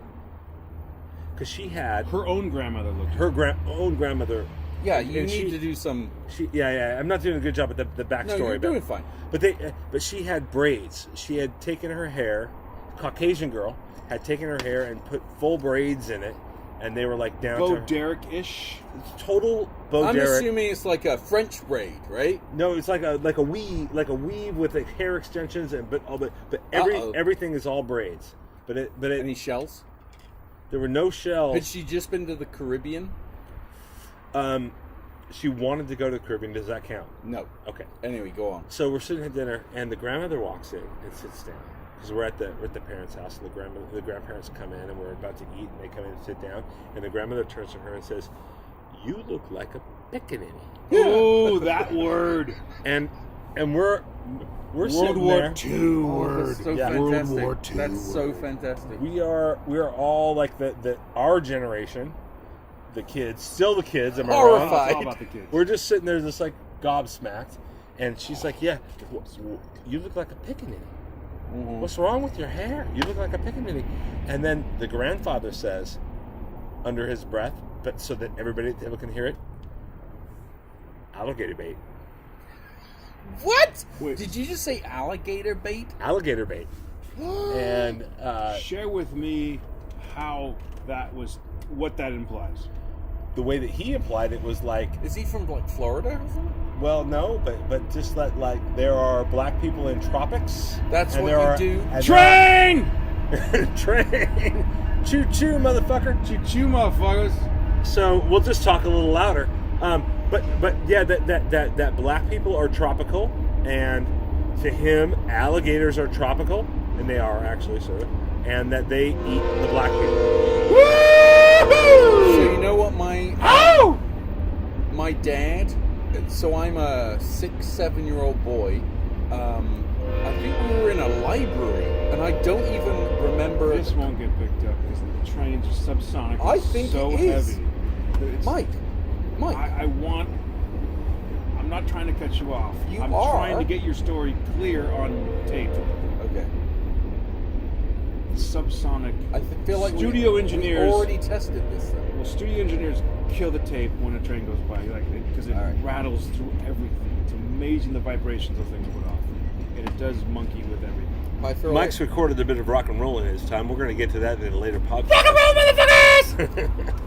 S1: because she had
S2: Her own grandmother looked.
S1: her own grandmother.
S3: Yeah, you
S1: and
S3: need
S1: she-
S3: to do some.
S1: Yeah. I'm not doing a good job at the backstory.
S3: No, you're
S1: but-
S3: doing fine.
S1: But she had braids. She had taken her hair. Caucasian girl had taken her hair and put full braids in it, and they were like down
S2: Bo
S1: to
S2: Derek-ish.
S1: total Bo
S3: I'm
S1: Derek.
S3: assuming it's like a French braid, right?
S1: No, it's like a weave with like hair extensions but
S3: Uh-oh.
S1: everything is all braids.
S3: Any shells?
S1: There were no
S3: Had
S1: shells.
S3: she just been to the Caribbean?
S1: She wanted to go to the Caribbean. Does that count?
S3: No.
S1: Okay.
S3: Anyway, go on.
S1: So we're sitting at dinner, and the grandmother walks in and sits down because we're at the parents' house, and the grandparents come in, and we're about to eat, and they come in and sit down, and the grandmother turns to her and says, "You look like a pickaninny."
S2: Oh, that word.
S1: And we're
S2: World
S1: sitting
S2: War
S1: there.
S2: II word.
S3: That's so
S1: Yeah.
S3: fantastic.
S2: World War II
S3: That's so
S2: word.
S3: fantastic.
S1: We are all like our generation, the kids, still the kids. Am I wrong?
S3: Horrified.
S2: It's all about the kids.
S1: We're just sitting there, just like gobsmacked, and she's like, "Yeah, you look like a pickaninny. What's wrong with your hair? You look like a pickaninny." And then the grandfather says, under his breath, but so that everybody at the table can hear it, "Alligator bait."
S3: What?
S2: Wait.
S3: Did you just say alligator bait?
S1: Alligator bait. And
S2: Share with me how that was, what that implies.
S1: the way that he implied it was like,
S3: Is he from like Florida or something?
S1: well, no, but just that like there are black people in tropics.
S3: That's
S1: and
S3: what
S1: there
S3: you
S1: are-
S3: do?
S1: and
S2: Train!
S1: there are- Train! Choo choo, motherfucker!
S2: Choo-choo, motherfuckers.
S1: So we'll just talk a little louder. But yeah, that black people are tropical, and to him, alligators are tropical, and they are actually so, and that they eat the black people.
S3: So you know what my dad, so I'm a 6-7-year-old boy, I think we were in a library, and I don't even remember.
S2: This won't get picked up because the trains are subsonic.
S3: I
S2: It's
S3: think
S2: so
S3: it is.
S2: heavy. It's-
S3: Mike.
S2: I'm not trying to cut you off.
S3: You
S2: I'm
S3: are.
S2: trying to get your story clear on tape.
S3: Okay.
S2: Subsonic.
S3: I feel like
S2: Studio
S3: we
S2: engineers-
S3: already tested this. Though.
S2: Well, studio engineers kill the tape when a train goes by, because it
S3: All right.
S2: rattles through everything. It's amazing the vibrations those things put off, and it does monkey with everything.
S3: I feel
S1: Mike's
S3: like,
S1: recorded a bit of rock and roll in his time. We're going to get to that in a later podcast.
S3: Rock and roll, motherfuckers!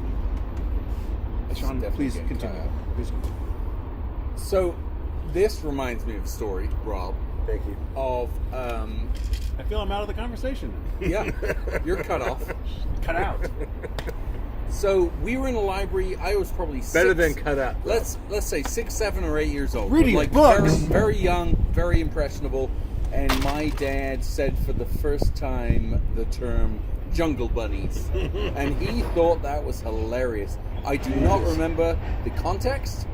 S2: Sean,
S3: Definitely
S2: please
S3: getting
S2: continue.
S3: cut out.
S2: Please continue.
S3: So, this reminds me of a story, Rob,
S1: Thank you.
S3: of
S2: I feel I'm out of the conversation.
S3: yeah, you're cut off.
S2: Cut out.
S3: So we were in a library. I was probably
S1: Better
S3: 6,
S1: than cut out.
S3: Let's say 6, 7, or 8 years old.
S2: Reading
S3: like
S2: books.
S3: very young, very impressionable. And my dad said for the first time the term jungle bunnies. And he thought that was hilarious. I do not remember the context.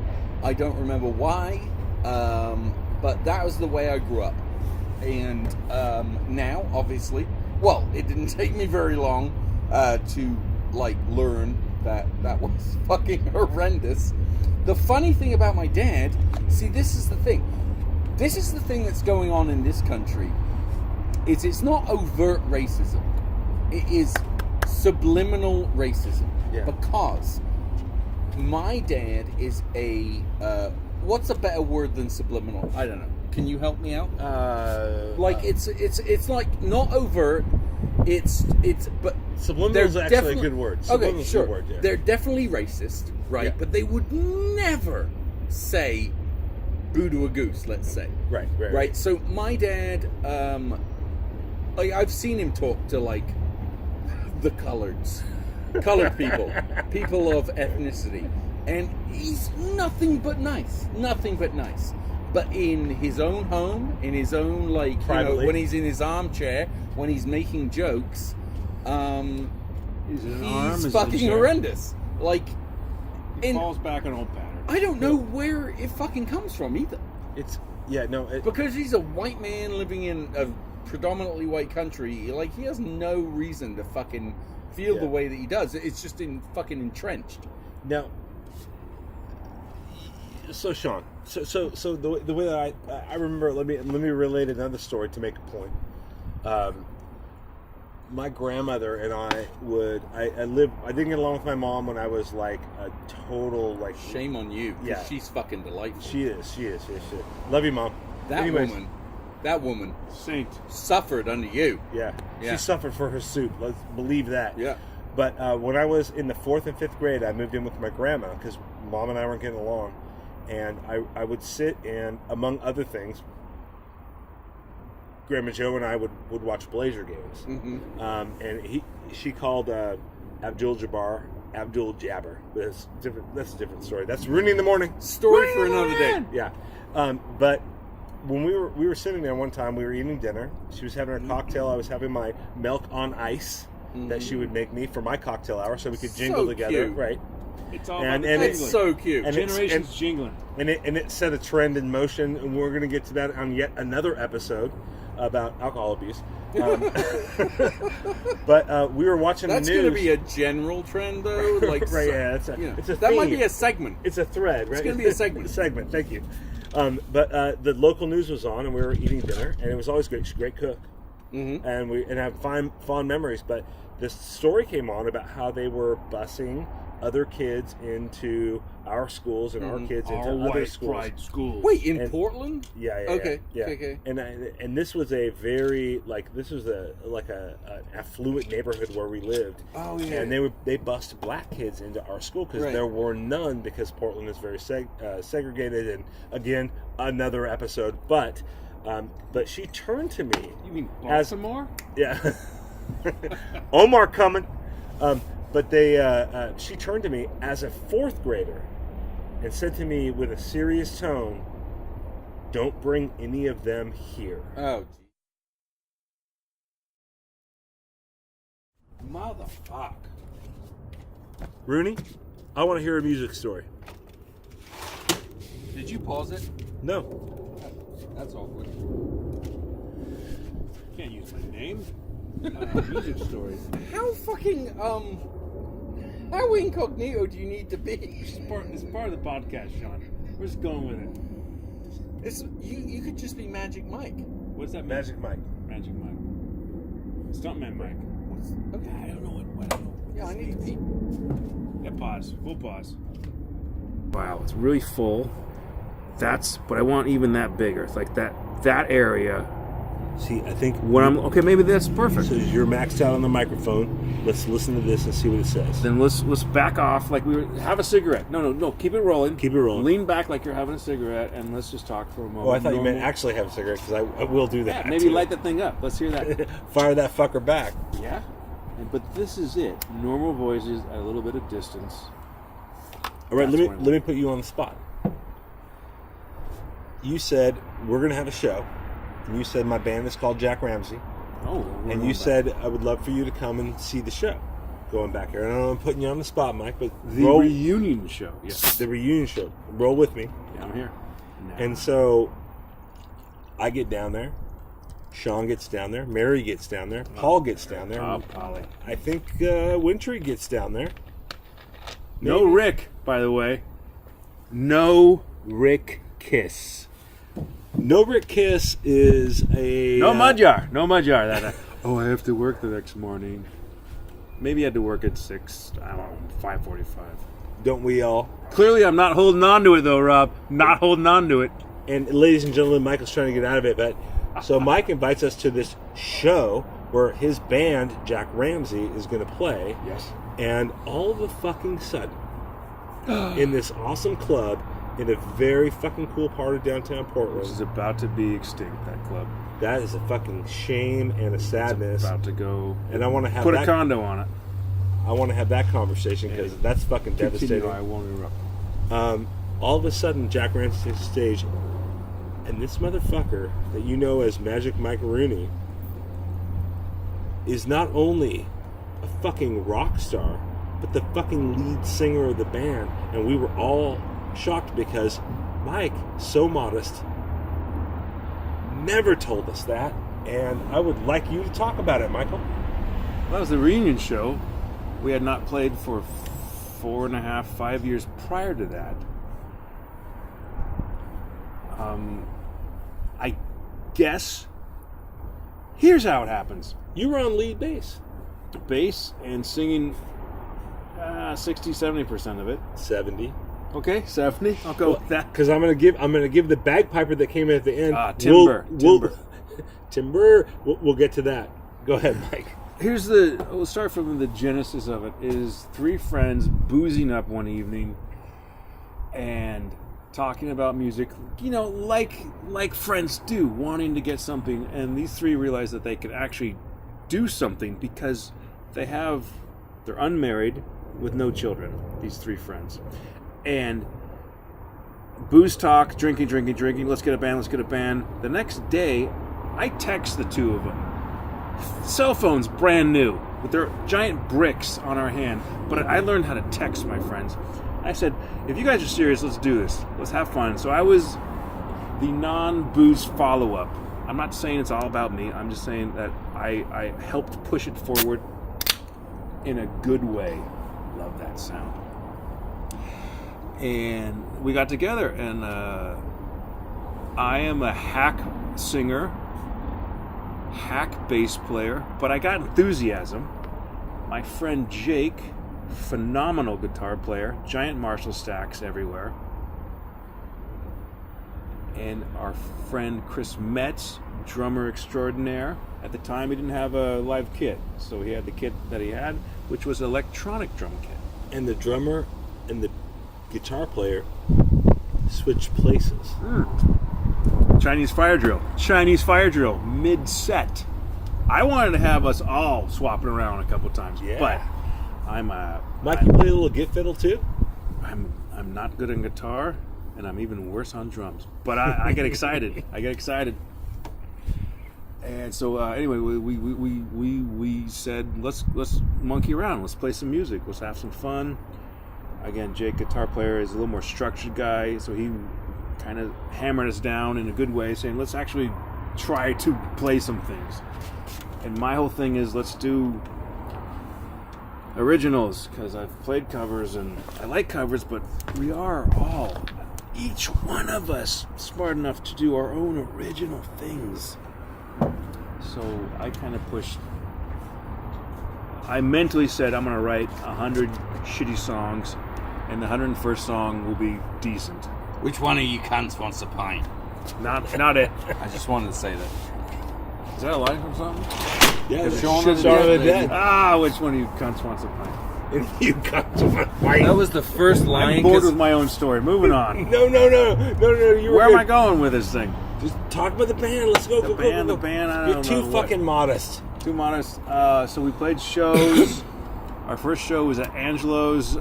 S3: I don't remember why. But that was the way I grew up. And now, obviously, well, it didn't take me very long to, like, learn that was fucking horrendous. The funny thing about my dad, see, this is the thing. This is the thing that's going on in this country. It's not overt racism. It is subliminal racism.
S1: Yeah.
S3: Because my dad is a... what's a better word than subliminal? I don't know. Can you help me out? Like, it's like not overt. But
S1: subliminal is actually a good word.
S3: Okay, sure.
S1: A good word, yeah.
S3: They're definitely racist, right?
S1: Yeah.
S3: But they would never say boo to a goose, let's say.
S1: Right.
S3: So my dad, like, I've seen him talk to, like, the colored people, people of ethnicity, and he's nothing but nice. But in his own home, in his own, like, you know, when he's in his armchair, when he's making jokes, he's fucking horrendous. Like,
S2: It falls back on old pattern.
S3: I don't know where it fucking comes from either. Because he's a white man living in a predominantly white country. Like, he has no reason to fucking feel the way that he does. It's just fucking entrenched.
S1: Now, so Sean, so the way that I remember, let me relate another story to make a point. My grandmother and I didn't get along with my mom when I was like a total, like,
S3: shame on you.
S1: Yeah,
S3: she's fucking delightful.
S1: She is. Love you, Mom.
S3: That woman
S2: Saint
S3: suffered under you.
S1: Yeah. She suffered for her soup. Let's believe that.
S3: Yeah.
S1: But when I was in the 4th and 5th grade, I moved in with my grandma because Mom and I weren't getting along. And I would sit and, among other things, Grandma Joe and I would watch Blazer games.
S3: Mm-hmm.
S1: And she called Abdul-Jabbar Abdul-Jabber. That's a different story. That's Rooney in the Morning.
S3: Story for another day.
S1: Yeah. But when we were sitting there one time, we were eating dinner. She was having her cocktail. I was having my milk on ice that she would make me for my cocktail hour, so we could jingle together.
S3: Cute.
S1: Right.
S2: It's all
S1: And
S2: about
S3: it's so cute.
S1: And
S2: generations jingling.
S1: And it set a trend in motion, and we're going to get to that on yet another episode about alcohol abuse. But we were watching the news.
S3: That's going to be a general trend, though. Like,
S1: right? Yeah, it's a
S3: that
S1: theme.
S3: might be a segment.
S1: It's a thread, right?
S3: It's going to be a segment.
S1: Segment. Thank you. But the local news was on, and we were eating dinner, and it was always great. She's a great cook, and I have fond memories. But this story came on about how they were busing other kids into our schools and our kids into other schools.
S3: Wait, in Portland?
S1: Yeah.
S3: Okay.
S1: And this was a very an affluent neighborhood where we lived.
S3: Oh yeah.
S1: And they bused black kids into our school because there were none, because Portland is very segregated. And again, another episode. But she turned to me.
S2: You mean Baltimore?
S1: Yeah. Omar coming. But she turned to me as a 4th grader and said to me with a serious tone, "Don't bring any of them here."
S3: Oh, motherfuck.
S1: Rooney, I want to hear a music story.
S3: Did you pause it?
S1: No.
S3: That's awkward.
S2: Can't use my name. Music stories.
S3: How fucking how incognito do you need to be?
S2: It's part of the podcast, Sean. We're just going with it.
S3: It's you could just be Magic Mike.
S2: What's that?
S1: Magic Mike.
S2: Magic Mike. Stuntman Mike.
S3: Okay, I don't know what. Yeah, I need to pee.
S2: Yeah, pause. We'll pause. Wow, it's really full. But I want even that bigger. It's like that area.
S1: See, I think
S2: okay, maybe that's perfect.
S1: So you're maxed out on the microphone. Let's listen to this and see what it says.
S2: Then let's back off like have a cigarette. No, keep it rolling.
S1: Keep it rolling.
S2: Lean back like you're having a cigarette, and let's just talk for a moment.
S1: Oh, I thought you meant actually have a cigarette, because I will do that.
S2: Yeah, maybe light that thing up. Let's hear that.
S1: Fire that fucker back.
S2: Yeah. But this is it. Normal voices at a little bit of distance.
S1: All right, let me put you on the spot. You said we're going to have a show, and you said my band is called Jack Ramsey,
S2: Oh, we're
S1: and
S2: going
S1: you
S2: back.
S1: said I would love for you to come and see the show. Going back here, I don't know I'm putting you on the spot, Mike, but
S2: the reunion show. Yes,
S1: the reunion show. Roll with me.
S2: yeah, I'm here. Now.
S1: And so I get down there. Sean gets down there. Mary gets down there. Paul gets down there.
S2: Polly.
S1: I think Wintry gets down there.
S2: No
S1: Maybe.
S2: Rick, by the way. No Rick Kiss.
S1: No Rick Kiss is a...
S2: No Madjar. No Madjar. That. Oh, I have to work the next morning. Maybe I had to work at 6. I don't know, 5:45.
S1: Don't we all?
S2: Clearly, I'm not holding on to it, though, Rob. Not holding on to it.
S1: And ladies and gentlemen, Michael's trying to get out of it, but so Mike invites us to this show where his band, Jack Ramsey, is going to play.
S2: Yes.
S1: And all of a fucking sudden, in this awesome club, in a very fucking cool part of downtown Portland,
S2: Which is about to be extinct, that club.
S1: that is a fucking shame and a sadness.
S2: It's about to go.
S1: And I want to have
S2: Put
S1: that,
S2: a condo on it.
S1: I want to have that conversation because that's fucking devastating.
S2: Continue, I won't interrupt.
S1: All of a sudden, Jack Ramsey takes the stage, and this motherfucker that you know as Magic Mike Rooney is not only a fucking rock star, but the fucking lead singer of the band. And we were all shocked because Mike, so modest, never told us that. And I would like you to talk about it, Michael.
S2: Well, that was the reunion show. We had not played for 4.5, 5 years prior to that. I guess here's how it happens.
S1: You were on lead bass.
S2: Bass and singing 60-70% of it.
S1: 70.
S2: Okay, 70. I'll go with that.
S1: Because I'm gonna give the bagpiper that came in at the end.
S2: Timber.
S1: Timber. We'll get to that. Go ahead, Mike.
S2: We'll start from the genesis of it. Is 3 friends boozing up one evening and talking about music, like friends do, wanting to get something. And these 3 realize that they could actually do something because they're unmarried with no children, these 3 friends. And booze talk, drinking, let's get a band. The next day, I text the 2 of them. Cell phones brand new with their giant bricks on our hand, but I learned how to text, my friends. I said, if you guys are serious, let's do this. Let's have fun. So I was the non-booze follow-up. I'm not saying it's all about me. I'm just saying that I helped push it forward in a good way. Love that sound. And we got together, and I am a hack singer, hack bass player, but I got enthusiasm. My friend Jake, phenomenal guitar player, giant Marshall stacks everywhere. And our friend Chris Metz, drummer extraordinaire. At the time, he didn't have a live kit, so he had the kit that he had, which was an electronic drum kit.
S1: And the drummer and the guitar player switched places.
S2: Chinese fire drill, mid-set. I wanted to have us all swapping around a couple times,
S1: Yeah.
S2: but
S1: Mike, you play a little git fiddle too?
S2: I'm not good on guitar, and I'm even worse on drums. But I get excited. And so anyway, we said let's monkey around. Let's play some music. Let's have some fun. Again, Jake, guitar player, is a little more structured guy, so he kind of hammered us down in a good way, saying let's actually try to play some things. And my whole thing is let's do originals, because I've played covers and I like covers, but we are all, each one of us, smart enough to do our own original things. So I kind of pushed. I mentally said I'm going to write 100 shitty songs, and the 101st song will be decent.
S4: Which one of you cunts wants a pint?
S2: Not it.
S4: I just wanted to say that.
S2: Is that a line from something?
S1: Yeah,
S4: It's
S1: Shaun
S4: Shaun
S1: of
S4: of
S1: the
S4: the
S1: Dead.
S4: Dead.
S2: Which one of you cunts wants a pint?
S1: You got to fight.
S4: That was the first line.
S2: I'm bored
S4: 'cause
S2: with my own story. Moving on.
S1: No. You were
S2: Where am
S1: good.
S2: I going with this thing?
S1: Just talk about the band. Let's go.
S2: The band. I
S1: You're
S2: don't
S1: too
S2: know what.
S1: fucking modest.
S2: Too modest. So we played shows. Our first show was at Angelo's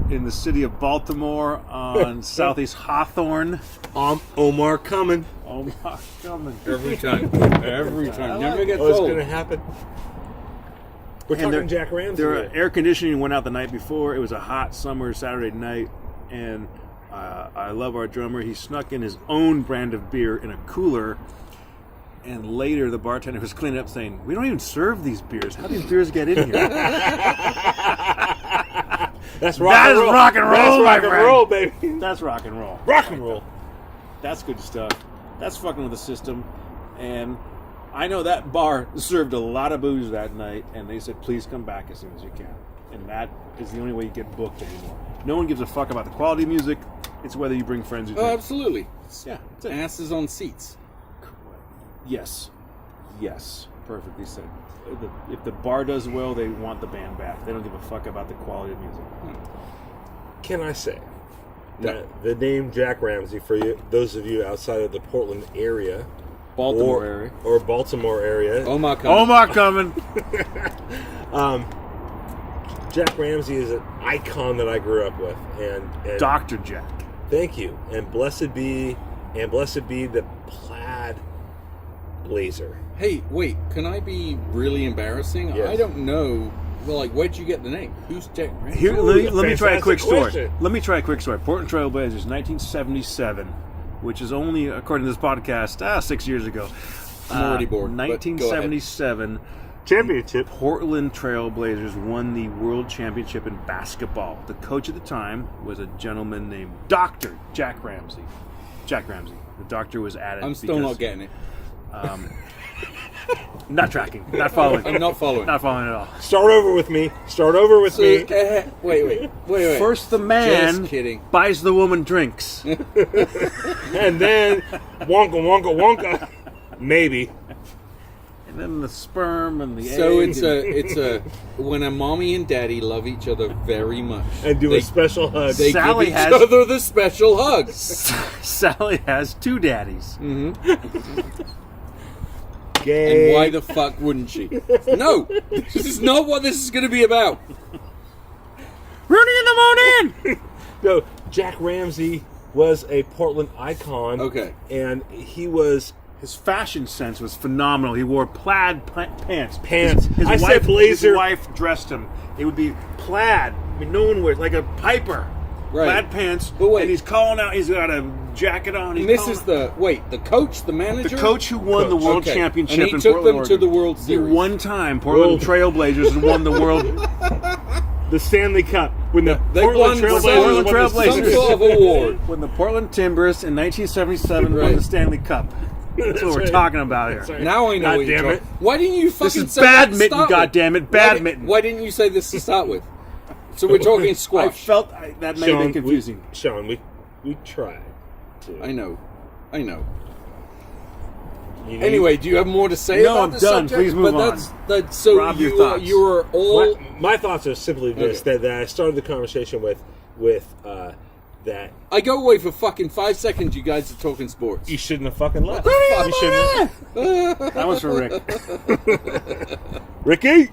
S2: in the city of Baltimore on Southeast Hawthorne.
S1: Omar coming.
S2: Omaha coming.
S3: Every time. Every time. Never gets
S1: Oh, it's
S3: old.
S1: going to happen. We're
S2: And
S1: talking Jack Ramsey.
S2: Their
S1: here.
S2: air conditioning went out the night before. It was a hot summer Saturday night, and I love our drummer. He snuck in his own brand of beer in a cooler, and later the bartender was cleaning up saying, "We don't even serve these beers. How do these beers get in here?"
S1: That's rock
S2: That
S1: and
S2: is
S1: roll.
S2: rock and roll,
S1: That's
S2: my
S1: rock and
S2: friend.
S1: roll, baby.
S2: That's rock and roll.
S1: Rock and roll.
S2: That's good stuff. That's fucking with the system. And I know that bar served a lot of booze that night, and they said, please come back as soon as you can. And that is the only way you get booked anymore. No one gives a fuck about the quality of music. It's whether you bring friends who
S3: Oh,
S2: drink.
S3: absolutely.
S2: Yeah, that's it.
S3: Asses on seats.
S2: Yes. Yes. Perfectly said. If the bar does well, they want the band back. They don't give a fuck about the quality of music.
S1: Can I say
S3: No.
S1: that the name Jack Ramsey, for you, those of you outside of the Portland area,
S2: Baltimore
S1: or,
S2: area.
S1: or Baltimore area,
S3: Omar coming.
S2: Omar coming.
S1: Jack Ramsey is an icon that I grew up with, and
S2: Dr. Jack.
S1: thank you, and blessed be the plaid blazer.
S3: Hey, wait. Can I be really embarrassing?
S1: Yes.
S3: I don't know. Well, like, where'd you get the name? Who's Jack Ramsey?
S2: Here, let me try a quick
S1: fantastic
S2: story.
S1: question.
S2: Let me try a quick story. Portland Trail Blazers, 1977, which is only, according to this podcast, 6 years ago.
S3: I'm already bored, but go ahead.
S2: 1977,
S1: Championship.
S2: Portland Trail Blazers won the World Championship in basketball. The coach at the time was a gentleman named Dr. Jack Ramsey. Jack Ramsey. The doctor was added.
S3: I'm still not getting it.
S2: Not tracking. Not following.
S3: I'm not following.
S2: Not following at all.
S1: Start over with me. Start over with me.
S3: Wait.
S2: First, the man
S3: Just kidding.
S2: buys the woman drinks.
S1: And then wonka. Maybe.
S2: And then the sperm and the
S3: So
S2: egg.
S3: it's a when a mommy and daddy love each other very much.
S1: And do
S3: they,
S1: a special hug.
S3: They
S2: Sally
S3: give each
S2: has-
S3: other the special hugs.
S2: Sally has two daddies.
S1: Gay.
S3: And why the fuck wouldn't she? No, this is not what this is going to be about.
S2: Rooney in the morning!
S1: No, Jack Ramsey was a Portland icon.
S3: Okay.
S1: And he was
S2: His fashion sense was phenomenal. He wore plaid pants.
S1: Pants.
S2: His
S1: I
S2: wife,
S1: said blazer.
S2: His wife dressed him. It would be plaid. I mean, no one wears like a piper.
S3: Right.
S2: Plaid pants.
S3: But wait.
S2: And he's calling out. He's got a jacket on. He's
S3: And this
S2: calling
S3: is the coach, the manager,
S2: the coach who won the World
S3: Okay.
S2: Championship
S3: and he
S2: in
S3: took
S2: Portland,
S3: them
S2: Oregon.
S3: to the World
S2: The
S3: Series.
S2: one time Portland Trailblazers won the World.
S1: the Stanley Cup. When the
S3: They
S1: Portland
S3: won
S1: Trailblazers
S2: Portland
S1: won the
S2: Trailblazers.
S3: some sort of award.
S2: When the Portland Timbers in 1977 won
S3: Right.
S2: the Stanley Cup. That's what we're
S1: right.
S2: talking about here.
S1: right.
S3: Now I know
S1: God
S3: what you're
S1: damn
S3: talking.
S1: it.
S3: Why didn't you fucking
S2: This is
S3: say that to
S2: badminton,
S3: start with?
S2: goddammit, badminton.
S3: Why didn't you say this to start with? So we're talking
S2: I
S3: squash.
S2: felt that may have been confusing.
S1: Sean, we tried to.
S3: I know.
S1: You know,
S3: Anyway, do you have more to say
S2: No,
S3: about
S2: I'm
S3: the
S2: done.
S3: subject?
S2: Please move
S3: but that's so
S2: Rob, your
S3: you
S2: thoughts.
S3: you were all
S1: my thoughts are simply this:
S3: Okay.
S1: that I started the conversation with that
S3: I go away for fucking 5 seconds. You guys are talking sports.
S1: you shouldn't have fucking left.
S3: fuck?
S1: You shouldn't have.
S2: That was for Rick.
S1: Ricky.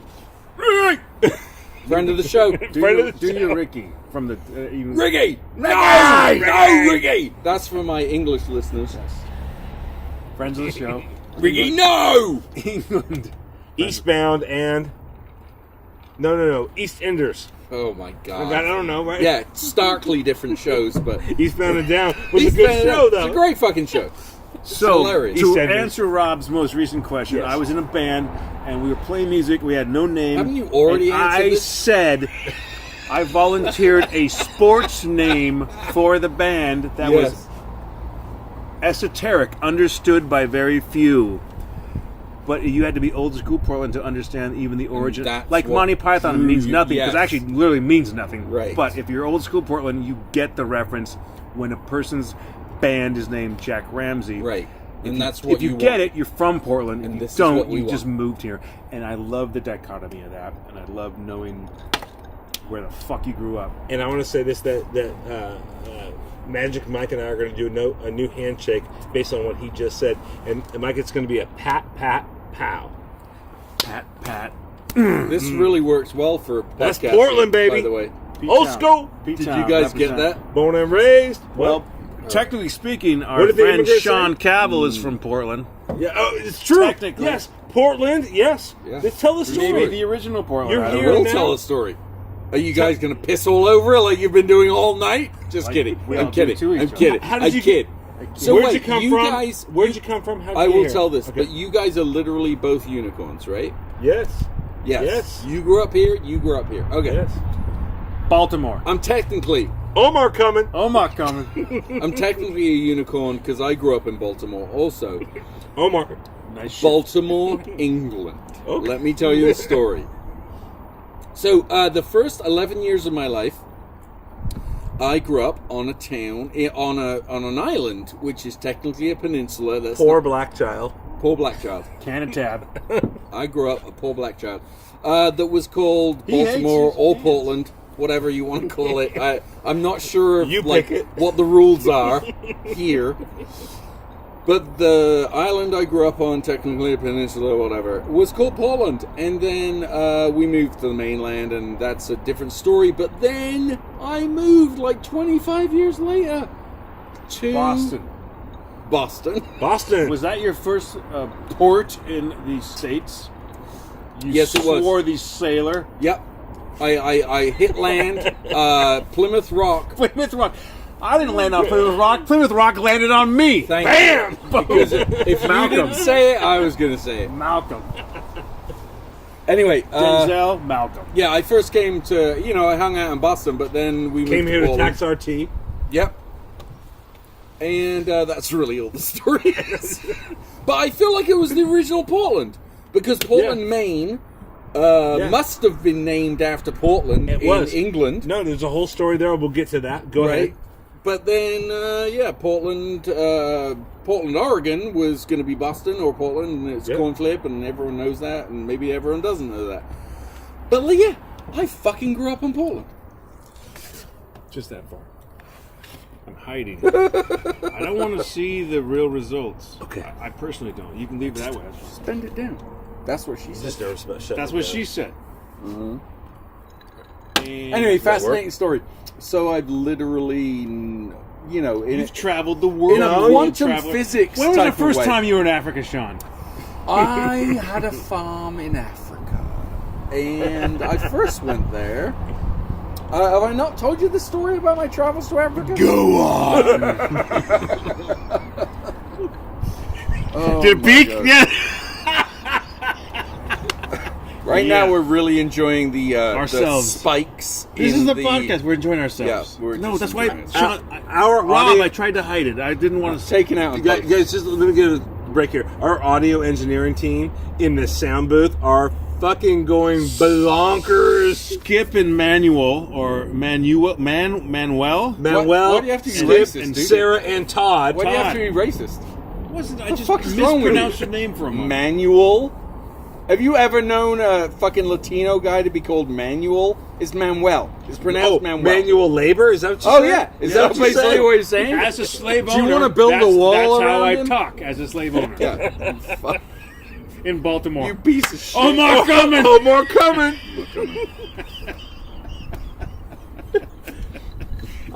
S3: Friend of the show.
S2: Do your Ricky from the even
S3: Ricky! No, Ricky! That's for my English listeners.
S2: friends of the show.
S3: Ricky, no!
S2: England.
S1: Eastbound and no, EastEnders.
S3: Oh my
S1: I
S3: god.
S1: don't know, right?
S3: Yeah, starkly different shows, but
S1: Eastbound and Down was
S3: He's
S1: a good
S3: been-
S1: show,
S3: It's
S1: though.
S3: a great fucking show.
S2: So
S3: hilarious.
S2: to
S1: EastEnders.
S2: answer Rob's most recent question,
S1: Yes.
S2: I was in a band and we were playing music. We had no name.
S3: Haven't you already
S2: and
S3: answered
S2: I
S3: this?
S2: said I volunteered a sports name for the band that was
S3: Yes.
S2: esoteric, understood by very few. But you had to be old school Portland to understand even the origin.
S3: that's
S2: Like
S3: what
S2: Monty Python
S3: drew
S2: means
S3: you-
S2: nothing because
S3: yes.
S2: actually literally means nothing.
S3: Right.
S2: But if you're old school Portland, you get the reference when a person's band is named Jack Ramsey.
S3: Right. And
S2: If
S3: that's
S2: you,
S3: what
S2: if you
S3: you
S2: get
S3: want.
S2: it, you're from Portland.
S3: And
S2: If
S3: this is
S2: you don't,
S3: what we
S2: you just
S3: want.
S2: moved here. And I love the dichotomy of that. And I love knowing where the fuck you grew up.
S1: And I want to say this: that Magic Mike and I are going to do a new handshake based on what he just said. And Mike, it's going to be a pat, pow.
S2: Pat, pat.
S3: This really works well for podcasting,
S1: That's Portland, baby.
S3: by the way.
S1: Old school.
S3: Did you guys get that?
S1: Born and raised.
S2: Well, Technically speaking, our
S1: What did the
S2: friend
S1: immigrants
S2: Sean
S1: say?
S2: Cavill is from Portland.
S1: Yeah, oh, it's true.
S2: Technically.
S1: Yes, Portland. Yes.
S3: Yeah.
S1: Let's tell the story.
S2: Maybe the original Portland.
S1: You're
S2: I don't
S1: here
S2: know.
S3: We'll
S1: now.
S3: tell a story. Are you guys going to piss all over it like you've been doing all night? Just
S2: Like
S3: kidding.
S2: we all
S3: I'm
S2: do
S3: kidding.
S2: to each
S3: I'm
S2: other.
S3: kidding.
S1: How did
S3: I
S1: you
S3: kid. So
S1: Where'd
S3: wait,
S1: you come from?
S3: guys,
S1: Where'd you come from? How'd
S3: I
S1: you get
S3: will
S1: here?
S3: tell this,
S1: Okay.
S3: but you guys are literally both unicorns, right?
S1: Yes.
S3: Yes.
S1: Yes.
S3: You grew up here. You grew up here. Okay.
S1: Yes.
S2: Baltimore.
S3: I'm technically
S1: Omar coming.
S2: Omar coming.
S3: I'm technically a unicorn because I grew up in Baltimore also.
S1: Omar.
S2: Nice shit.
S3: Baltimore, England.
S1: Okay.
S3: Let me tell you the story. So, the first 11 years of my life, I grew up on a town, on an island, which is technically a peninsula. That's
S1: Poor black child.
S3: poor black child.
S2: Can of tab.
S3: I grew up a poor black child. That was called
S2: He
S3: Baltimore
S2: hates
S3: or Portland, whatever you want to call it. I'm not sure
S1: You
S3: like
S1: pick it.
S3: what the rules are here. But the island I grew up on, technically a peninsula, whatever, was called Portland. And then we moved to the mainland, and that's a different story. But then I moved like 25 years later to
S2: Boston.
S3: Boston.
S2: Was that your first port in the States? You
S3: Yes, it was.
S2: swore the sailor.
S3: Yep. I hit land, Plymouth Rock.
S2: Plymouth Rock. I didn't land on Plymouth Rock. Plymouth Rock landed on me.
S3: Thank
S1: Bam!
S3: you. Because if you didn't say it, I was going to say it.
S2: Malcolm.
S3: Anyway,
S2: Denzel. Malcolm.
S3: yeah, I first came to, I hung out in Boston, but then we
S1: Came
S3: moved
S1: here
S3: to
S1: to
S3: Portland.
S1: tax our tea.
S3: Yep. And that's really all the story is. But I feel like it was the original Portland. Because Portland,
S1: Yeah.
S3: Maine,
S1: Yeah.
S3: must have been named after Portland
S1: It
S3: in
S1: was.
S3: England.
S1: No, there's a whole story there. We'll get to that. Go ahead.
S3: But then, Portland, Oregon was going to be Boston or Portland, and it's
S1: Yep.
S3: coin flip, and everyone knows that, and maybe everyone doesn't know that. But yeah, I fucking grew up in Portland.
S2: Just that far. I'm hiding. I don't want to see the real results.
S1: Okay.
S2: I personally don't. You can leave it that way.
S3: Spend it down. That's what she said.
S1: Just nervous about shutting
S2: That's
S1: it
S2: what
S1: down.
S2: she said.
S3: Mhm.
S2: And
S3: Anyway,
S1: that work?
S3: fascinating story. So I've literally, in
S2: you've traveled the world.
S3: in a
S2: You're
S3: quantum
S2: traveling.
S3: physics
S2: When was
S3: type
S2: the
S3: of
S2: first
S3: way.
S2: time you were in Africa, Sean?
S3: I had a farm in Africa, and I first went there. Have I not told you the story about my travels to Africa?
S2: Go on.
S3: Oh,
S2: Did it
S3: my
S2: peak?
S3: God.
S2: Yeah.
S3: Right
S2: Yeah.
S3: now, we're really enjoying the
S2: Ourselves.
S3: spikes.
S2: This
S3: in
S2: is the podcast. We're enjoying ourselves.
S3: Yeah, we're
S2: no,
S3: just
S2: that's why,
S3: enjoying it.
S2: Sean.
S1: Our
S2: Rob,
S1: audio-
S2: I tried to hide it. I didn't want to.
S3: Taken out.
S1: You guys, just let me get a break here. Our audio engineering team in the sound booth are fucking going bonkers.
S2: Skip and Manuel or Manuel.
S1: Manuel,
S3: why do you have to be
S1: Skip,
S3: racist,
S1: and
S3: dude?
S1: Sarah and Todd.
S3: Why do you have
S2: Todd.
S3: to be racist?
S2: Wasn't I
S3: The
S2: just
S3: fuck is wrong with
S2: mispronounced
S3: you?
S2: your name for a moment?
S3: Manuel. Have you ever known a fucking Latino guy to be called Manuel? It's Manuel. It's pronounced Manuel.
S1: manual labor? Is that what you
S3: Oh
S1: said?
S3: yeah, is
S1: Yeah,
S3: that
S1: what you
S3: basically
S1: said?
S3: what you're saying?
S2: As a slave
S3: Do
S2: owner,
S3: you wanna build a
S2: that's,
S3: wall
S2: That's how
S3: around
S2: I
S3: him?
S2: talk as a slave owner
S3: Yeah. Fuck.
S2: in Baltimore.
S3: You piece of shit.
S2: Oh, more coming!
S1: Oh, more coming.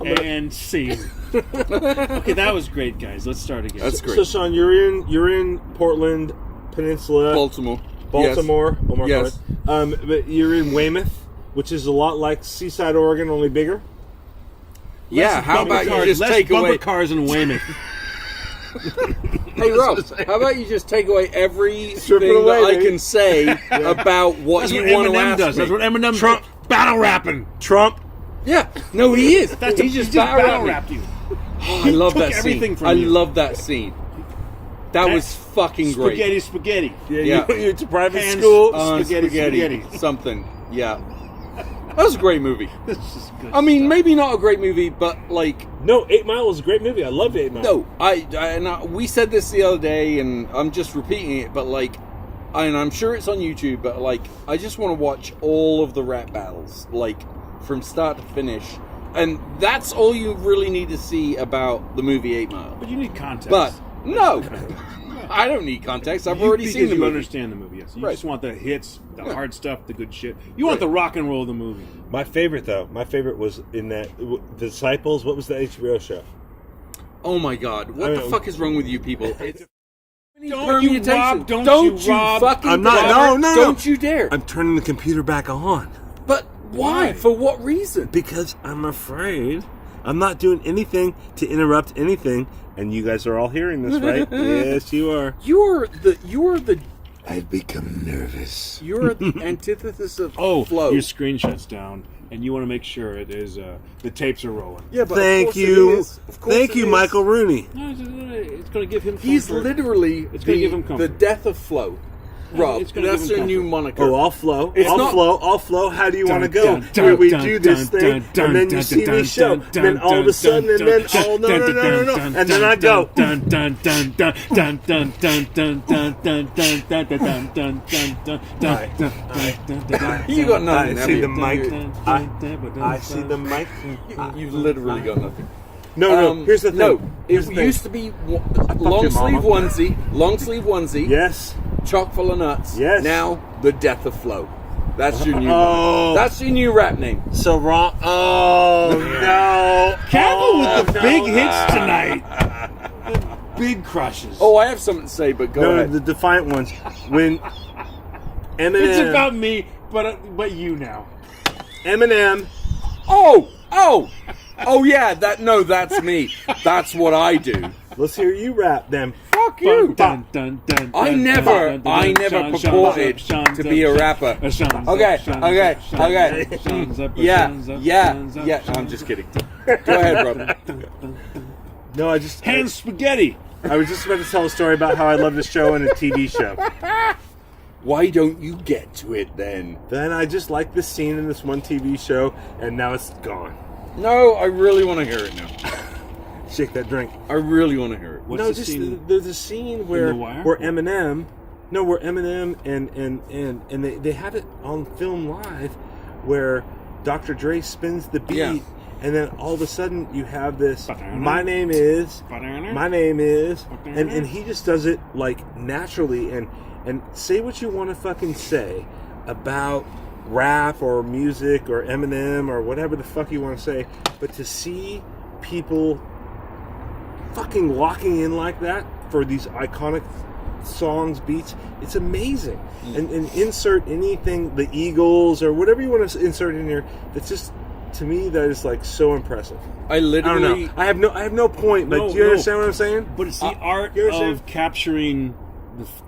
S2: And scene. Okay, that was great, guys. Let's start again.
S3: That's great.
S1: So, Sean, you're in Portland Peninsula,
S3: Baltimore.
S1: Baltimore. Oh my
S3: Yes.
S1: God. But you're in Weymouth, which is a lot like Seaside, Oregon, only bigger.
S3: Yeah, how
S2: Bumper
S3: about you
S2: cars,
S3: just
S2: less
S3: take
S2: bumper
S3: away...
S2: cars in Weymouth.
S3: Hey, Rob, how about you just take away everything
S1: Strip it away,
S3: that I
S1: baby.
S3: can say about what
S2: That's
S3: you
S2: what
S3: want to
S2: Eminem
S3: ask
S2: does.
S3: me?
S2: That's what Eminem
S1: Trump.
S2: battle rapping.
S1: Trump.
S3: Yeah, no, he is.
S2: That's
S3: he
S2: he
S3: just
S2: battle
S3: battle
S2: rapped you.
S3: Oh, I love
S2: took
S3: that
S2: everything
S3: scene.
S2: from
S3: I
S2: you.
S3: love that scene. That was fucking great.
S2: Spaghetti, spaghetti.
S3: Yeah.
S1: You're to private
S2: Hands
S1: school.
S2: spaghetti.
S3: Something. Yeah. That was a great movie.
S2: This is good.
S3: I mean,
S2: stuff.
S3: maybe not a great movie, but like,
S1: No, 8 Mile was a great movie. I loved 8 Mile.
S3: no, we said this the other day, and I'm just repeating it, but like, and I'm sure it's on YouTube, but like, I just want to watch all of the rap battles, like, from start to finish. And that's all you really need to see about the movie 8 Mile.
S2: But you need context.
S3: But, no, I don't need context. I've already seen
S2: because
S3: the
S2: you
S3: movie.
S2: understand the movie. Yes, you
S3: Right.
S2: just want the hits, the
S3: Yeah.
S2: hard stuff, the good shit. You want the rock and roll of the movie.
S1: My favorite was in that The Disciples. What was the HBO show?
S3: Oh my God! What the fuck is wrong with you people? It's
S2: Don't you, Rob? Don't you, Rob?
S3: fucking
S1: I'm not.
S3: dare.
S1: No.
S3: Don't you dare!
S1: I'm turning the computer back on.
S3: But why? For what reason?
S1: Because I'm afraid. I'm not doing anything to interrupt anything, and you guys are all hearing this, right? Yes, you are.
S3: You're the
S1: I've become nervous.
S3: You're the antithesis of
S2: Oh,
S3: flow.
S2: your screen shuts down, and you want to make sure it is the tapes are rolling.
S3: Yeah, but
S1: Thank you. Thank you, Michael Rooney.
S2: No, it's going to give him comfort.
S3: He's literally
S2: It's gonna give him
S3: the
S2: comfort.
S3: death of flow. Rob,
S2: It's gonna
S3: that's
S2: give him
S3: a new
S2: comfort.
S3: moniker.
S1: Oh, I'll flow.
S3: It's
S1: I'll
S3: not-
S1: flow. I'll flow. How do you want to go?
S2: dun, dun,
S1: Where we
S2: dun,
S1: do this
S2: dun,
S1: thing,
S2: dun,
S1: and then
S2: dun,
S1: you see
S2: dun,
S1: me show,
S2: dun,
S1: then all of a sudden, and then oh no, and then I go.
S2: Dun dun dun dun dun dun dun dun dun dun dun dun dun dun dun dun.
S3: You got nothing.
S1: I
S3: have
S1: see
S3: you?
S1: the mic. I see the mic.
S3: You've literally got nothing.
S1: No. Here's the thing.
S3: No,
S1: Here's
S3: it
S1: the thing.
S3: used to be long sleeve onesie,
S1: Yes.
S3: chock full of nuts.
S1: Yes.
S3: Now the death of flow. That's your new.
S1: Oh.
S3: That's your new rap name.
S1: So wrong. Oh no.
S2: Careful with the
S1: no.
S2: big hits tonight. The big crushes.
S3: Oh, I have something to say, but go
S1: No,
S3: ahead.
S1: the defiant ones. When Eminem.
S2: it's about me, but you now.
S1: Eminem.
S3: Oh yeah. That's me. That's what I do.
S1: Let's hear you rap them.
S3: Fuck you.
S2: Dun, dun, dun,
S3: I
S2: dun,
S3: never
S2: dun, dun, dun,
S3: purported
S2: Sean's
S3: to be a rapper. Okay. Yeah. I'm just kidding. Go ahead, brother.
S1: No, I just.
S2: Hand spaghetti.
S1: I was just about to tell a story about how I love the show and a TV show.
S3: Why don't you get to it then?
S1: Then I just like this scene in this one TV show, and now it's gone.
S3: No, I really want to hear it now.
S1: Shake that drink.
S3: I really want to hear it.
S2: What's
S1: no,
S2: the
S1: just
S2: scene?
S1: there's a scene where
S2: The Wire?
S1: where Eminem and they have it on film live, where Dr. Dre spins the beat,
S3: Yeah.
S1: and then all of a sudden you have this.
S2: Ba-da-na.
S1: My name is, and he just does it like naturally, and say what you want to fucking say about rap or music or Eminem or whatever the fuck you want to say, but to see people fucking locking in like that for these iconic songs, beats, it's amazing. And insert anything, the Eagles or whatever you want to insert in here, that's just, to me, that is like so impressive.
S3: I
S1: I don't
S3: literally.
S1: know. I have no point, but
S2: No,
S1: do you
S2: no.
S1: understand what I'm saying?
S2: But it's the art
S1: you understand?
S2: of capturing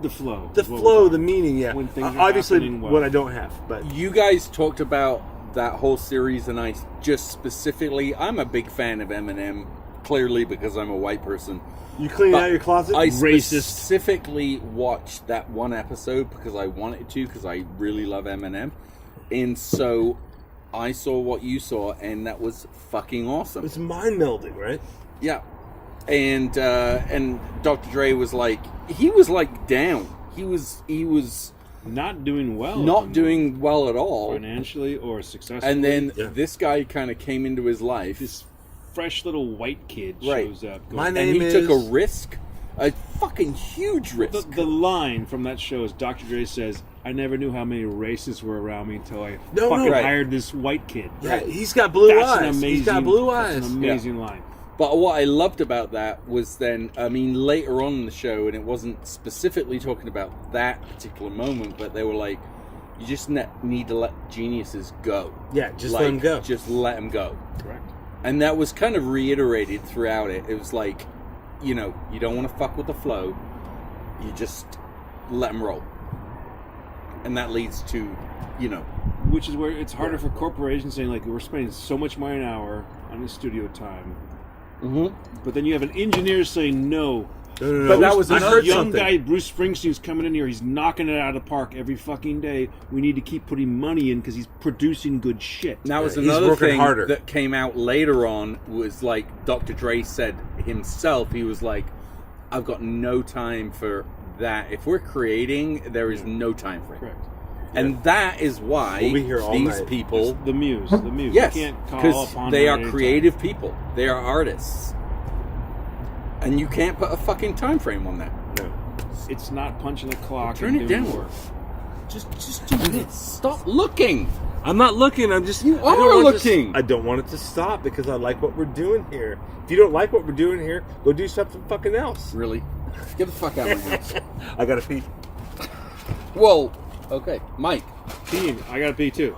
S2: the flow.
S1: The
S2: is what
S1: flow,
S2: we're
S1: the
S2: talking
S1: meaning, yeah.
S2: When things are
S1: Obviously,
S2: happening well.
S1: what I don't have, but
S3: You guys talked about that whole series, and I just specifically, I'm a big fan of Eminem, clearly because I'm a white person.
S1: you clean
S3: But
S1: out your closet.
S3: I
S2: Racist.
S3: specifically watched that one episode because I wanted to, because I really love Eminem. And so I saw what you saw, and that was fucking awesome.
S1: It's mind melding, right?
S3: Yeah. And Dr. Dre was like, he was like down. He was
S2: not doing well.
S3: not doing well at all.
S2: financially or successfully.
S3: And then
S1: Yeah.
S3: this guy kind of came into his life.
S2: this fresh little white kid
S3: Right.
S2: shows up.
S1: My
S2: Going,
S1: name
S3: and he
S1: is-
S3: took a risk, a fucking huge risk.
S2: the line from that show is Dr. Dre says, "I never knew how many racists were around me until I
S1: No,
S2: fucking
S1: no.
S3: Right.
S2: hired this white kid."
S1: Yeah, he's got blue
S2: That's
S1: eyes.
S2: an amazing.
S1: He's got blue
S2: That's
S1: eyes.
S2: an amazing line.
S3: But what I loved about that was then, I mean, later on in the show, and it wasn't specifically talking about that particular moment, but they were like, you just need to let geniuses go.
S1: Yeah, just
S3: Like,
S1: let him go.
S3: Just let them go.
S2: Correct.
S3: And that was kind of reiterated throughout it. It was like, you know, you don't want to fuck with the flow. You just let them roll. And that leads to, you know.
S2: Which is where it's harder for corporations saying, like, we're spending so much money an hour on the studio time.
S3: Mm-hmm.
S2: But then you have an engineer saying no.
S1: No.
S3: But that was
S1: I
S3: another
S1: heard
S2: Young
S1: something.
S2: guy Bruce Springsteen's coming in here. He's knocking it out of the park every fucking day. We need to keep putting money in because he's producing good shit.
S3: And that was
S1: Yeah, he's
S3: another
S1: working
S3: thing
S1: harder.
S3: that came out later on was like Dr. Dre said himself, he was like, I've got no time for that. If we're creating, there is no time for it.
S2: Correct.
S3: And that is why
S1: We'll be here all
S3: these
S1: night.
S3: people,
S2: The muse.
S3: yes,
S2: You can't call
S3: because
S2: upon
S3: they
S2: her
S3: are
S2: anytime.
S3: creative people. They are artists. And you can't put a fucking time frame on that.
S1: No.
S2: It's not punching the clock.
S3: Turn
S2: and
S3: it
S2: doing
S3: down.
S2: work.
S3: Just 2 minutes. Stop looking.
S1: I'm not looking. I'm just.
S3: You
S1: I don't
S3: are
S1: want
S3: looking.
S1: I don't want it to stop because I like what we're doing here. If you don't like what we're doing here, go do something fucking else.
S3: Really? Get the fuck out of my house.
S1: I gotta pee.
S3: Well, okay, Mike.
S2: Peeing. I gotta pee too.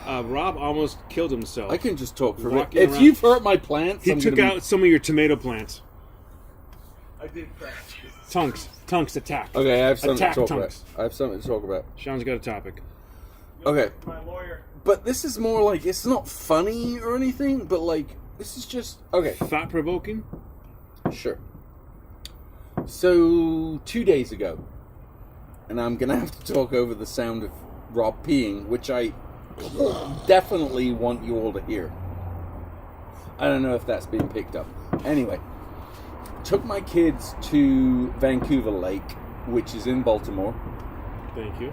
S2: Rob almost killed himself.
S3: I can just talk for a
S2: Walking
S3: minute. If
S2: around.
S3: you've hurt my plants,
S2: He
S3: I'm
S2: took
S3: gonna
S2: out some of your tomato plants.
S1: I did crash.
S2: Tunks, attack.
S3: Okay, I have something
S2: Attack
S3: to talk about.
S2: Tunks.
S3: I have something to talk about.
S2: Sean's got a topic.
S3: Okay,
S1: My lawyer.
S3: but this is more like it's not funny or anything, but like this is just okay.
S2: Thought provoking.
S3: Sure. So 2 days ago, and I'm gonna have to talk over the sound of Rob peeing, which I definitely want you all to hear. I don't know if that's being picked up. Anyway, took my kids to Vancouver Lake, which is in Baltimore.
S2: Thank you.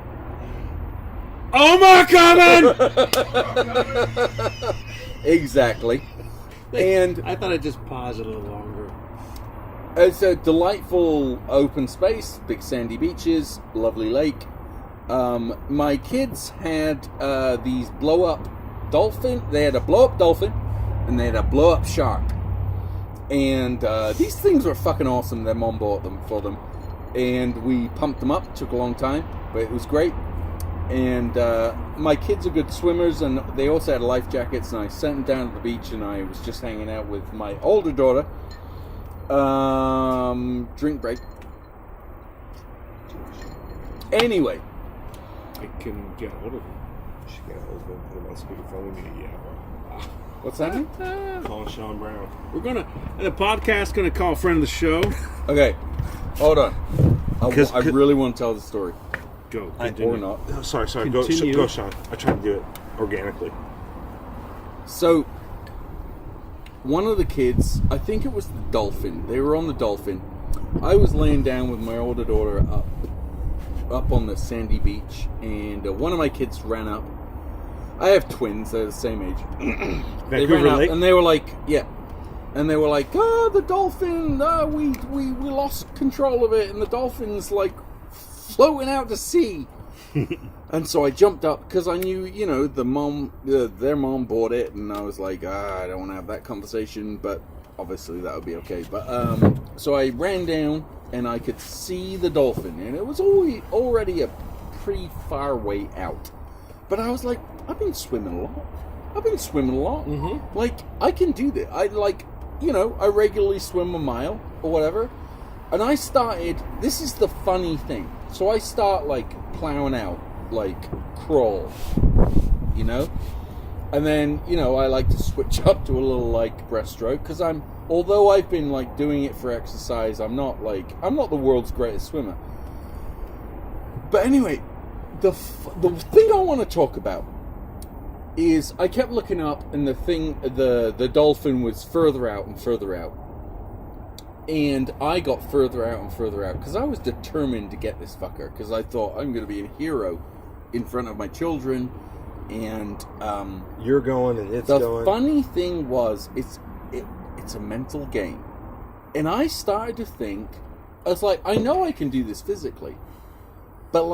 S2: Omar coming!
S3: Exactly. And
S2: I thought I'd just pause it a little longer.
S3: it's a delightful open space, big sandy beaches, lovely lake. My kids had these blow-up dolphin. They had a blow-up dolphin, and they had a blow-up shark. And these things were fucking awesome. Their mom bought them for them. And we pumped them up. It took a long time, but it was great. And my kids are good swimmers, and they also had life jackets. And I sent them down to the beach, and I was just hanging out with my older daughter. Drink break. Anyway,
S2: I can get hold of him.
S1: She got a hold of him, put him on speakerphone. We need to get
S3: what's that?
S1: Call Sean Brown.
S2: The podcast's gonna call a friend of the show.
S3: Okay, hold on. I
S1: 'Cause-
S3: really want to tell the story,
S2: Go.
S3: or
S2: Continue.
S3: not.
S1: Oh, sorry.
S2: Continue.
S1: Go, Sean. I tried to do it organically.
S3: So, one of the kids, I think it was the Dolphin. They were on the Dolphin. I was laying down with my older daughter up on the sandy beach, and one of my kids ran up. I have twins; they're the same age. They ran
S1: Vancouver
S3: up,
S1: Lake?
S3: and they were like, "Yeah," and they were like, "Oh, the dolphin! We lost control of it, and the dolphin's like floating out to sea." And so I jumped up because I knew, their mom bought it, and I was like, I don't want to have that conversation, but obviously that would be okay. But so I ran down, and I could see the dolphin, and it was already a pretty far way out. But I was like, I've been swimming a lot.
S1: Mm-hmm.
S3: Like, I can do this. I regularly swim a mile or whatever. And I started, this is the funny thing. So I start, plowing out, crawl, And then, I like to switch up to a little, breaststroke. Because although I've been, doing it for exercise, I'm not the world's greatest swimmer. But anyway, the thing I want to talk about is I kept looking up, and the dolphin was further out and further out. And I got further out and further out because I was determined to get this fucker, because I thought I'm going to be a hero in front of my children. And
S1: You're going and it's
S3: the
S1: going.
S3: funny thing was, it's a mental game. And I started to think, I was like, I know I can do this physically, but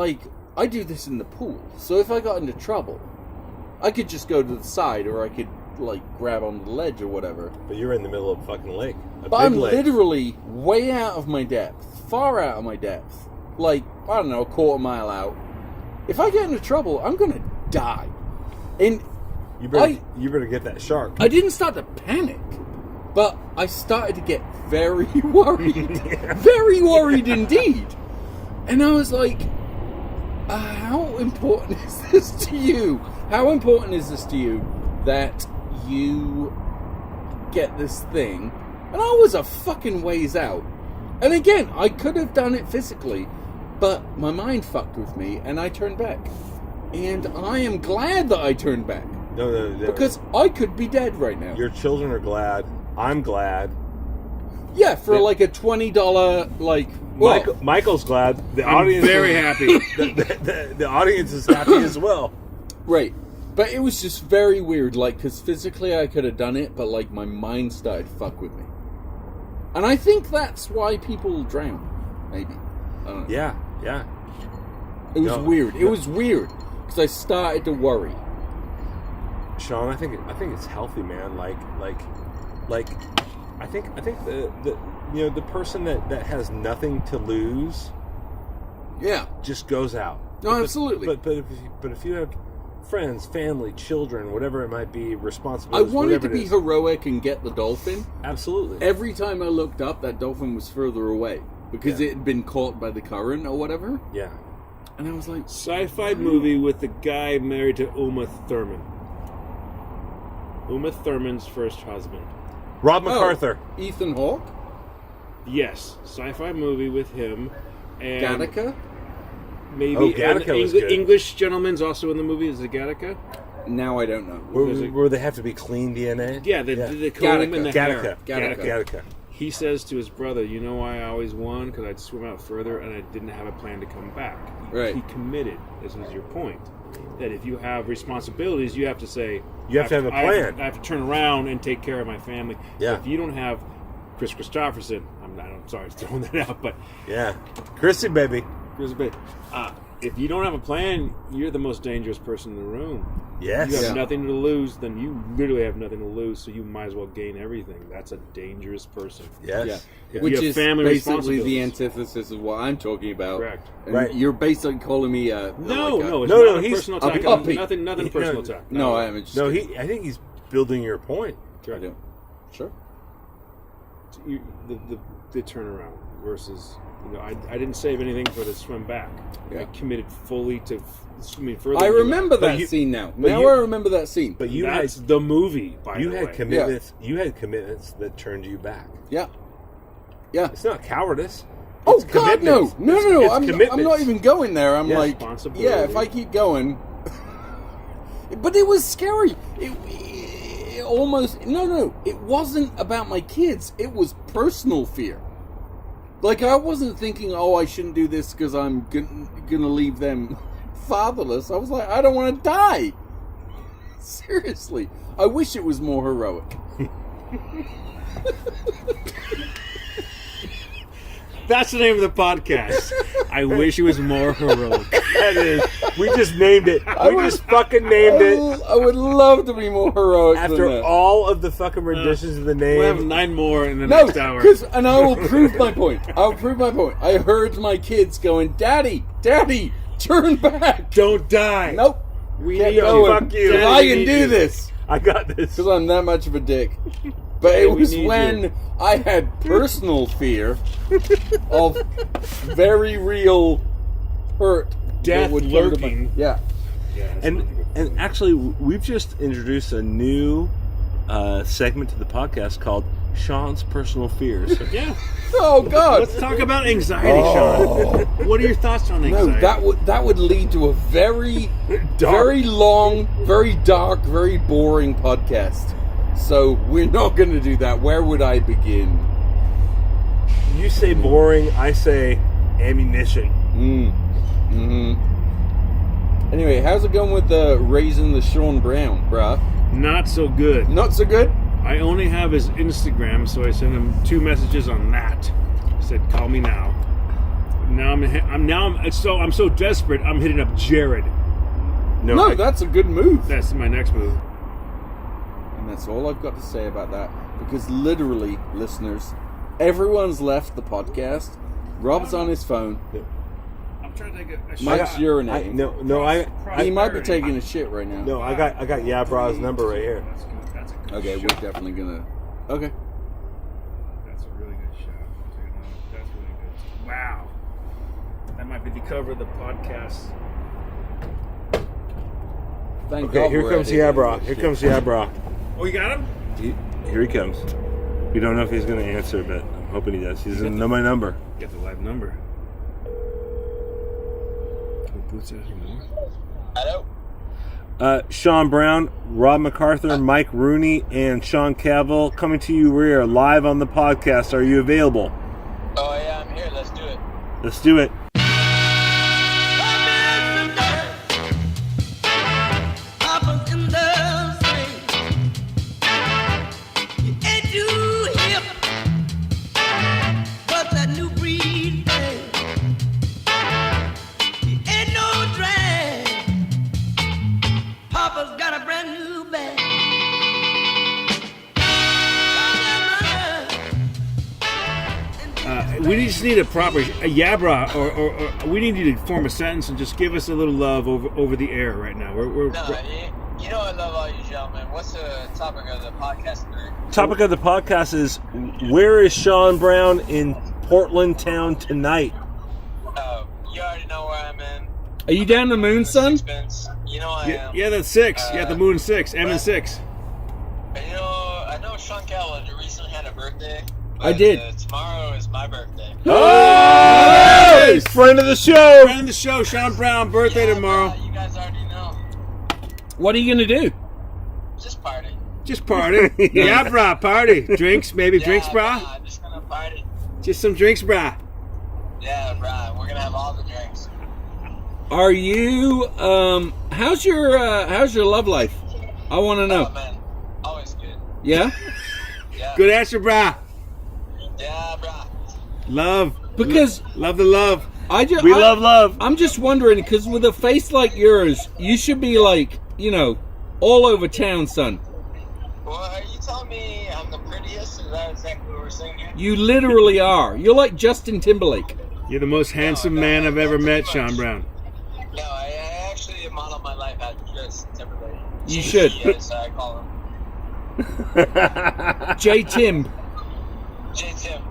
S3: I do this in the pool. So if I got into trouble, I could just go to the side, or I could grab onto the ledge or whatever.
S1: But you're in the middle of a fucking lake.
S3: But I'm literally way out of my depth, far out of my depth. I don't know, a quarter mile out. If I get into trouble, I'm gonna die. And
S1: You better get that shark.
S3: I didn't start to panic, but I started to get very worried. Very worried indeed. And I was like, how important is this to you? How important is this to you that you get this thing? And I was a fucking ways out. And again, I could have done it physically, but my mind fucked with me, and I turned back. And I am glad that I turned back.
S1: No.
S3: Because I could be dead right now.
S1: Your children are glad. I'm glad.
S3: Yeah, for a $20,
S1: Michael's glad. The
S2: I'm
S1: audience
S2: very
S1: is,
S2: happy.
S1: The audience is happy as well.
S3: Right. But it was just very weird, because physically I could have done it, but, my mind started to fuck with me. And I think that's why people drown, maybe. I don't know.
S1: Yeah.
S3: It was weird. It was weird. because I started to worry.
S1: Sean, I think it's healthy, man. Like I think the person that has nothing to lose,
S3: Yeah.
S1: just goes out.
S3: No, absolutely.
S1: But if you have friends, family, children, whatever it might be,
S3: I
S1: responsibilities,
S3: wanted
S1: whatever
S3: to
S1: it
S3: be
S1: is.
S3: heroic and get the dolphin.
S1: Absolutely.
S3: Every time I looked up, that dolphin was further away because
S1: Yeah.
S3: it had been caught by the current or whatever.
S1: Yeah.
S3: And I was like,
S2: Sci-fi movie with the guy married to Uma Thurman. Uma Thurman's first husband.
S1: Rob MacArthur.
S3: Ethan Hawke?
S2: Yes, sci-fi movie with him and
S3: Gattaca?
S2: maybe
S1: Oh, Gattaca
S2: an
S1: was good.
S2: English gentleman's also in the movie. Is it Gattaca?
S3: Now I don't know.
S1: Where they have to be clean DNA?
S2: Yeah, the comb and the hair.
S1: Gattaca.
S2: He says to his brother, "You know why I always won? Because I'd swim out further and I didn't have a plan to come back."
S3: Right.
S2: He committed. This is your point. That if you have responsibilities, you have to say,
S1: You have to have a plan.
S2: I have to turn around and take care of my family.
S1: Yeah.
S2: If you don't have Chris Christopherson, I'm sorry, throwing that out, but
S1: Yeah. Chrissy, baby.
S2: if you don't have a plan, you're the most dangerous person in the room.
S1: Yes.
S2: You have
S3: Yeah.
S2: nothing to lose, then you literally have nothing to lose, so you might as well gain everything. That's a dangerous person.
S1: Yes.
S3: Yeah.
S2: If
S3: Which
S2: you have
S3: is
S2: family
S3: basically the
S2: responsibilities.
S3: antithesis of what I'm talking about.
S2: Correct.
S3: And
S1: Right.
S3: You're basically calling me
S2: No,
S3: like
S2: no, it's
S1: No,
S2: not a
S1: he's
S2: personal
S3: a
S2: attack.
S3: puppy.
S2: Nothing personal attack.
S3: No, I haven't. Just
S1: No, I think he's building your point.
S3: I don't. Sure.
S2: The turnaround versus, I didn't save anything for the swim back.
S3: Yeah.
S2: I committed fully to swimming further.
S3: I
S2: than you.
S3: remember that
S1: you-
S3: scene now.
S1: but
S3: Now
S1: you-
S3: I remember that scene.
S1: But you
S2: That's
S1: had
S2: the movie, by
S1: you
S2: the
S1: had
S2: way.
S1: commitments. You had commitments that turned you back.
S3: Yeah. Yeah.
S1: It's not cowardice.
S3: Oh
S1: It's
S3: God, no,
S1: commitments.
S3: no,
S1: It's-
S3: no, no!
S1: it's
S3: I'm
S1: commitments.
S3: not even going there. I'm
S1: Yeah,
S3: like,
S2: responsibility.
S3: yeah, if I keep going, but it was scary. It almost no. It wasn't about my kids. It was personal fear. Like I wasn't thinking, oh, I shouldn't do this because I'm gonna leave them fatherless. I was like, I don't want to die. Seriously, I wish it was more heroic.
S2: That's the name of the podcast. I wish it was more heroic.
S1: That is. We just named it. We just fucking named it.
S3: I would love to be more heroic
S1: After
S3: than that.
S1: all of the fucking renditions of the name.
S2: We'll have 9 more in the
S3: No,
S2: next hour.
S3: and I will prove my point. I will prove my point. I heard my kids going, "Daddy, Daddy, turn back."
S2: Don't die.
S3: Nope.
S2: We
S3: Can't
S2: need
S3: go.
S2: you.
S1: Fuck you.
S3: Because
S2: Daddy,
S3: I
S2: we
S3: can
S2: need
S3: do
S2: you.
S3: this.
S1: I got this.
S3: Because I'm that much of a dick. But it
S2: we
S3: was
S2: need
S3: when
S2: you.
S3: I had personal fear of very real hurt. that
S2: Death
S3: would come to my-
S2: lurking.
S3: Yeah.
S2: Yeah, that's
S1: And
S2: not good.
S1: and actually, we've just introduced a new segment to the podcast called Sean's Personal Fears.
S2: Yeah.
S3: Oh, God.
S2: Let's talk about anxiety, Sean. What are your thoughts on
S3: No,
S2: anxiety?
S3: that would lead to a very,
S1: Dark.
S3: very long, very dark, very boring podcast. So we're not going to do that. Where would I begin?
S1: You say boring, I say ammunition.
S3: Anyway, how's it going with raising the Sean Brown, bruh?
S2: Not so good.
S3: Not so good?
S2: I only have his Instagram, so I sent him 2 messages on that. I said, "Call me now." Now I'm so desperate. I'm hitting up Jared.
S3: No, that's a good move.
S2: That's my next move.
S3: And that's all I've got to say about that. Because literally, listeners, everyone's left the podcast. Rob's on his phone.
S2: I'm trying to take a
S3: Mike's
S2: shot.
S3: urinating. He might be taking a shit right now.
S1: No, I got Yabra's number right here.
S2: That's good. That's a good
S3: Okay,
S2: shot.
S3: we're definitely gonna. Okay.
S2: That's a really good shot. That's really good. Wow. That might be the cover of the podcast.
S3: Thank
S1: Okay,
S3: God
S1: here
S3: we're
S1: comes
S3: editing
S1: Yabra.
S3: this
S1: Here
S3: shit.
S1: comes Yabra.
S2: Oh, you got him?
S1: Here he comes. We don't know if he's going to answer, but I'm hoping he does. He's going to know my number.
S2: Get the live number. Can we boots out anymore?
S5: Hello?
S1: Sean Brown, Rob MacArthur, Mike Rooney, and Sean Cavill coming to you. We are live on the podcast. Are you available?
S5: Oh yeah, I'm here. Let's do it.
S1: Let's do it.
S2: We just need a proper yabra, or we need you to form a sentence and just give us a little love over the air right now. We're
S5: You know I love all you gentlemen. What's the topic of the podcast today?
S1: Topic of the podcast is, where is Sean Brown in Portland town tonight?
S5: Oh, you already know where I'm in.
S2: Are you down the moon, son?
S5: You know I am.
S2: Yeah, that's 6. The moon 6. M and 6.
S5: I know Sean Cowell recently had a birthday.
S2: I did.
S5: Tomorrow is my birthday.
S1: Oh! Friend of the show!
S2: Friend of the show, Sean Brown, birthday tomorrow.
S5: You guys already know.
S2: What are you going to do?
S5: Just party.
S2: Just party. Yeah, brah, party. Drinks, maybe drinks, brah?
S5: I'm just gonna party.
S2: Just some drinks, brah.
S5: Yeah, brah. We're gonna have all the drinks.
S2: Are you, how's your love life? I want to know.
S5: Oh, man. Always good.
S2: Yeah?
S5: Yeah.
S2: Good answer, brah.
S5: Yeah, brah.
S2: Love. Because love the love.
S1: We love love.
S2: I'm just wondering, because with a face like yours, you should be like, all over town, son.
S5: Well, are you telling me I'm the prettiest? Is that exactly what we're saying here?
S2: You literally are. You're like Justin Timberlake.
S6: You're the most handsome man I've ever met, Sean Brown.
S5: No, I actually model my life after Justin Timberlake.
S2: You should.
S5: Yes, I call him.
S2: J. Tim.
S5: J. Tim.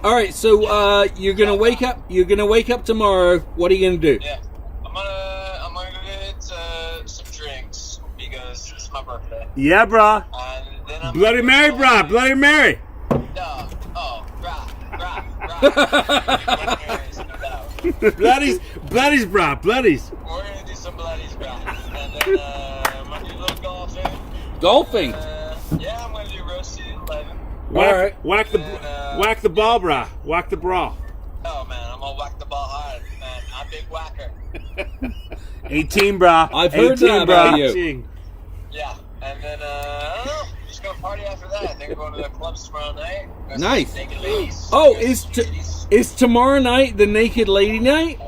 S2: All right, so you're gonna wake up. You're gonna wake up tomorrow. What are you gonna do?
S5: Yeah, I'm gonna get some drinks because it's my birthday.
S1: Yeah, brah.
S5: And then I'm
S6: Bloody Mary, brah. Bloody Mary.
S5: No, Bloody Marys, no doubt.
S6: Bloodies, brah. Bloodies.
S5: We're gonna do some bloodies, bro. And then I'm gonna do a little golfing.
S2: Golfing.
S5: Yeah, I'm gonna do roasted 11.
S6: Whack the ball, brah. Whack the bra.
S5: Oh man, I'm gonna whack the ball hard, man. I'm a big whacker.
S1: 18, brah.
S2: I've heard
S1: 18,
S2: that about you.
S6: Ching.
S5: Yeah, and then I don't know. Just gonna party after that. I think we're going to the clubs tomorrow night. Got some
S2: Nice.
S5: Naked ladies.
S2: Oh,
S5: Got some ladies.
S2: is tomorrow night the naked lady night?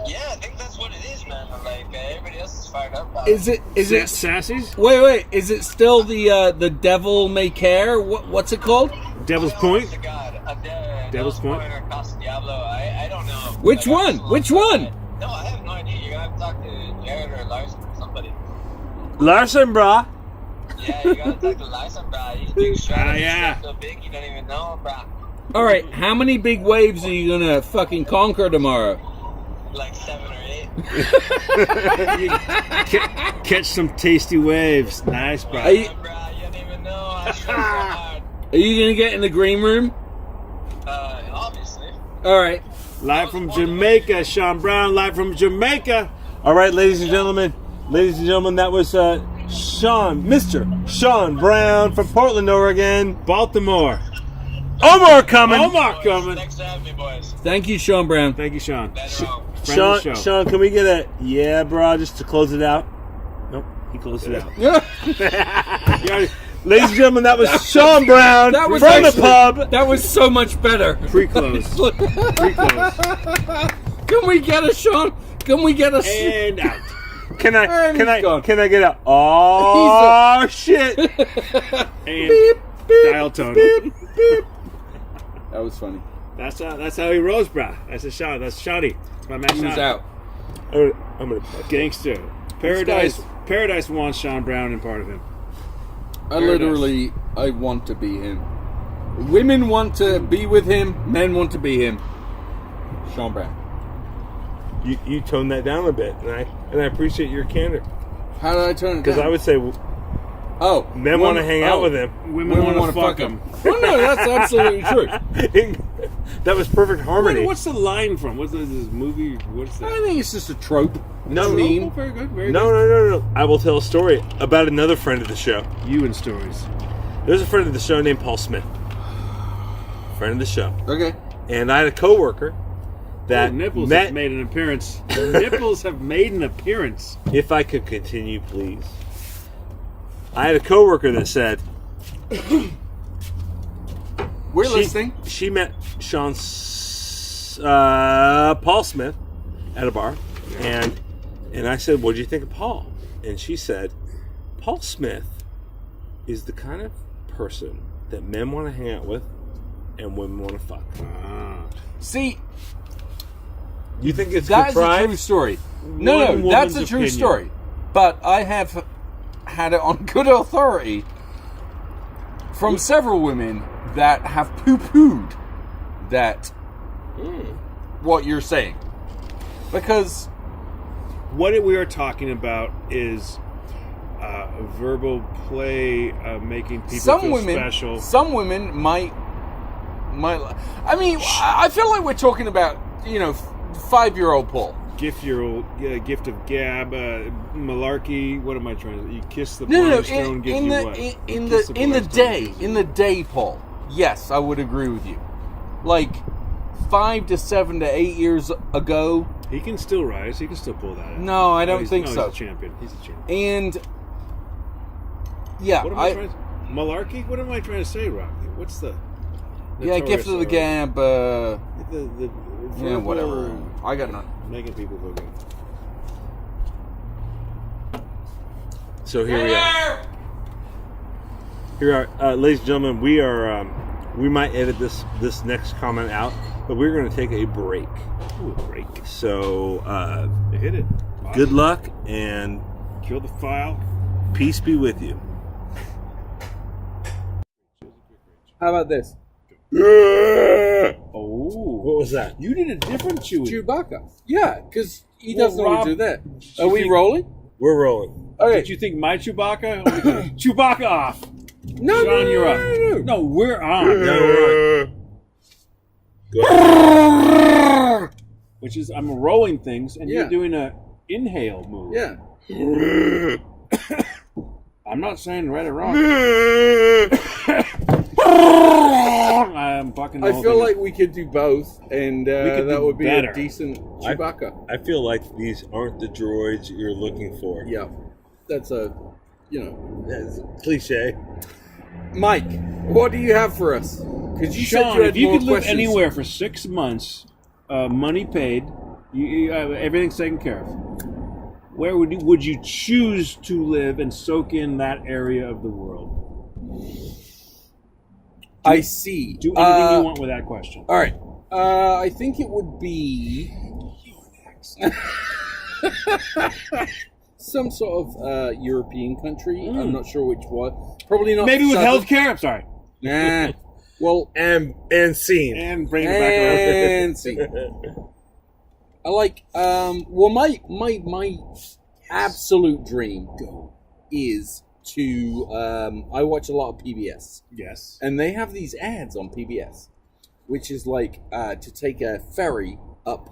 S5: Yeah, I think that's what it is, man. Like everybody else is fired up. About
S2: Is it?
S6: Sassies?
S2: Wait. Is it still the devil may care? What's it called?
S6: Devil's Point?
S5: To God.
S6: Devil's Point?
S5: Or Casa Diablo. I don't know.
S2: Which one? Which one?
S5: No, I have no idea. You're gonna have to talk to Jared or Larson or somebody.
S1: Larson, brah.
S5: Yeah, you gotta talk to Larson, bro. You big shot.
S6: yeah.
S5: So big, you don't even know, bro.
S2: All right, how many big waves are you gonna fucking conquer tomorrow?
S5: Like 7 or 8.
S6: Catch some tasty waves. Nice, brah.
S2: Are you-
S5: Bro, you don't even know. I try so hard.
S2: Are you gonna get in the green room?
S5: Obviously.
S2: All right.
S6: Live from Jamaica, Sean Brown. Live from Jamaica.
S1: All right, ladies and gentlemen, that was Mr. Sean Brown from Portland, Oregon.
S6: Baltimore.
S1: Omar coming.
S5: Thanks for having me, boys.
S2: Thank you, Sean Brown.
S6: Thank you, Sean.
S5: That's wrong.
S6: Friend of the show.
S1: Sean, can we get a yeah, brah, just to close it out? Nope, he closed it out. Ladies and gentlemen, that was Sean Brown
S2: That was
S1: from
S2: actually-
S1: the pub.
S2: That was so much better.
S6: Pre-close. Pre-close.
S2: Can we get a Sean? Can we get a?
S6: And out.
S1: Can
S2: And he's
S1: I
S2: gone.
S1: get a? Oh shit!
S6: And dial tone.
S3: That was funny.
S6: That's how he rolls, brah. That's a shot. That's Shotty. That's my man.
S2: He's
S6: Shot.
S2: out.
S1: I'm gonna.
S6: Gangster. Paradise wants Sean Brown and part of him.
S3: I want to be him.
S2: Women want to be with him. Men want to be him.
S3: Sean Brown.
S1: You toned that down a bit, and I appreciate your candor,
S3: How did I turn it
S1: because
S3: down?
S1: I would say
S3: Oh,
S1: men want to hang out with him.
S6: Women want to fuck him.
S2: Well, no, that's absolutely true.
S1: That was perfect harmony.
S6: What's the line from? What's this movie? What's that?
S2: I think it's just a trope.
S1: No,
S6: Oh,
S2: meme.
S6: very good. Very
S1: No,
S6: good.
S1: no. I will tell a story about another friend of the show.
S6: You and stories.
S1: There's a friend of the show named Paul Smith. Friend of the show.
S3: okay.
S1: And I had a coworker that
S6: Nipples
S1: met.
S6: have made an appearance. Nipples have made an appearance.
S1: If I could continue, please. I had a coworker that said
S3: We're listening.
S1: she met Paul Smith at a bar, and I said, "What do you think of Paul?" And she said, "Paul Smith is the kind of person that men want to hang out with and women want to fuck."
S6: Ah.
S2: See,
S1: You think it's
S2: that is a
S1: contrived?
S2: true story.
S6: One
S2: No, that's
S6: woman's
S2: a true
S6: opinion.
S2: story. But I have had it on good authority from several women that have poo-pooed that what you're saying. Because
S6: What we are talking about is verbal play, making people feel special.
S2: Some women might. I mean, I feel like we're talking about 5-year-old Paul.
S6: Gift of gab, malarkey. What am I trying to? You kiss the
S2: No,
S6: blind stone, gives
S2: in
S6: you
S2: the
S6: what?
S2: in
S6: Kiss
S2: the
S6: the
S2: in the
S6: blind stone
S2: day
S6: gives you
S2: in the day, Paul. Yes, I would agree with you. Like 5 to 7 to 8 years ago.
S6: He can still rise. He can still pull that out.
S2: No, I don't think so.
S6: He's a champion. He's a champion.
S2: And yeah,
S6: What am I trying to... Malarkey? What am I trying to say, Rocky? What's the...
S2: gift of the gab.
S6: The
S2: Yeah,
S6: verbal
S2: whatever. I got none.
S6: making people feel good.
S1: So here we are.
S6: Here are, ladies and gentlemen, we are. We might edit this next comment out, but we're going to take a break. Ooh, a break. So hit it.
S1: Good luck and
S6: Kill the file.
S1: peace be with you.
S3: How about this?
S6: Oh,
S1: What was that?
S6: you did a different Chewie.
S3: Chewbacca. Yeah, because he
S6: Well,
S3: doesn't always
S6: Rob,
S3: do that.
S6: you
S3: Are we
S6: think-
S3: rolling?
S1: We're rolling.
S3: Okay.
S6: Did you think my Chewbacca? Chewbacca off.
S3: No,
S6: Sean, you're up.
S3: no.
S6: No, we're on.
S1: No, we're on. Go ahead.
S6: Which is I'm rolling things, and
S3: Yeah.
S6: you're doing a inhale move.
S3: Yeah.
S6: I'm not saying right or wrong. I'm fucking.
S3: I feel like we could do both, and
S6: could
S3: that
S6: do
S3: would be
S6: better.
S3: a decent Chewbacca.
S1: I feel like these aren't the droids you're looking for.
S3: Yeah. That's a,
S1: That's cliche.
S3: Mike, what do you have for us? Because you said
S6: Sean,
S3: you had
S6: if you
S3: more
S6: could live
S3: questions.
S6: anywhere for 6 months, money paid, you everything's taken care of. Where would you choose to live and soak in that area of the world?
S3: I see.
S6: Do anything you want with that question.
S3: All right. I think it would be some sort of European country. I'm not sure which one. Probably not.
S6: Maybe with
S3: southern-
S6: healthcare. I'm sorry.
S3: Nah. Well,
S1: And scene.
S6: And bring it back around.
S3: and see. I like. Well, my absolute dream is to. I watch a lot of PBS.
S6: Yes.
S3: And they have these ads on PBS, which is like to take a ferry up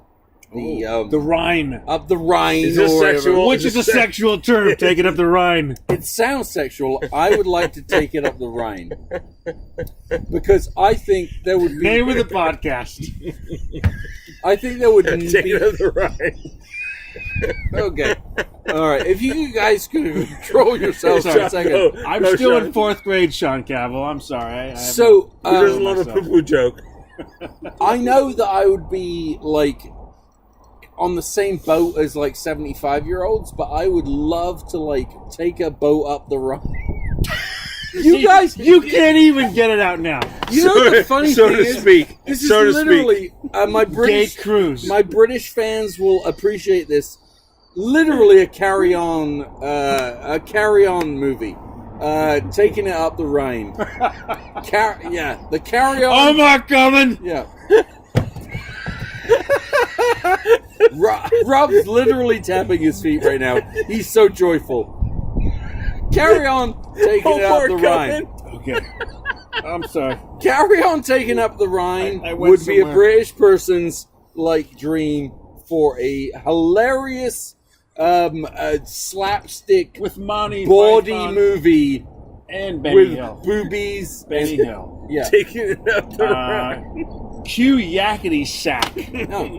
S6: The Rhine.
S3: up the Rhine.
S1: Is this
S3: or whatever.
S1: sexual?
S6: Which is a sexual term. Take it up the Rhine.
S3: It sounds sexual. I would like to take it up the Rhine because I think there would be.
S6: Name of the podcast.
S3: I think there would
S1: Take
S3: be.
S1: it on the right.
S3: Okay. All right. If you guys could control yourselves for
S6: Sorry.
S3: a second.
S1: No,
S6: I'm
S1: no,
S6: still
S1: Sean.
S6: in 4th grade, Sean Cavill. I'm sorry. I have
S3: So
S1: There's a lot of
S6: myself.
S1: poo-poo joke.
S3: I know that I would be like on the same boat as like 75-year-olds, but I would love to like take a boat up the Rhine. You guys,
S6: You can't even get it out now.
S3: you know the funny
S1: so
S3: thing
S1: to
S3: is,
S1: speak.
S3: this is
S1: So to
S3: literally my British
S6: Gay cruise.
S3: My British fans will appreciate this. Literally a carry-on movie. Taking it up the Rhine. The carry-on.
S6: I'm not coming.
S3: Yeah. Rob's literally tapping his feet right now. He's so joyful. Carry on taking it up the Rhine.
S6: Okay. I'm sorry.
S3: Carry on taking up the Rhine
S6: I went
S3: would be a
S6: somewhere.
S3: British person's like dream for a hilarious slapstick
S6: With Monty
S3: bawdy
S6: Python
S3: movie
S6: and Benny
S3: with
S6: Hill.
S3: boobies.
S6: Benny
S3: and,
S6: Hill.
S3: yeah.
S1: Taking it up the right.
S6: Cue Yakety Sack.
S3: No.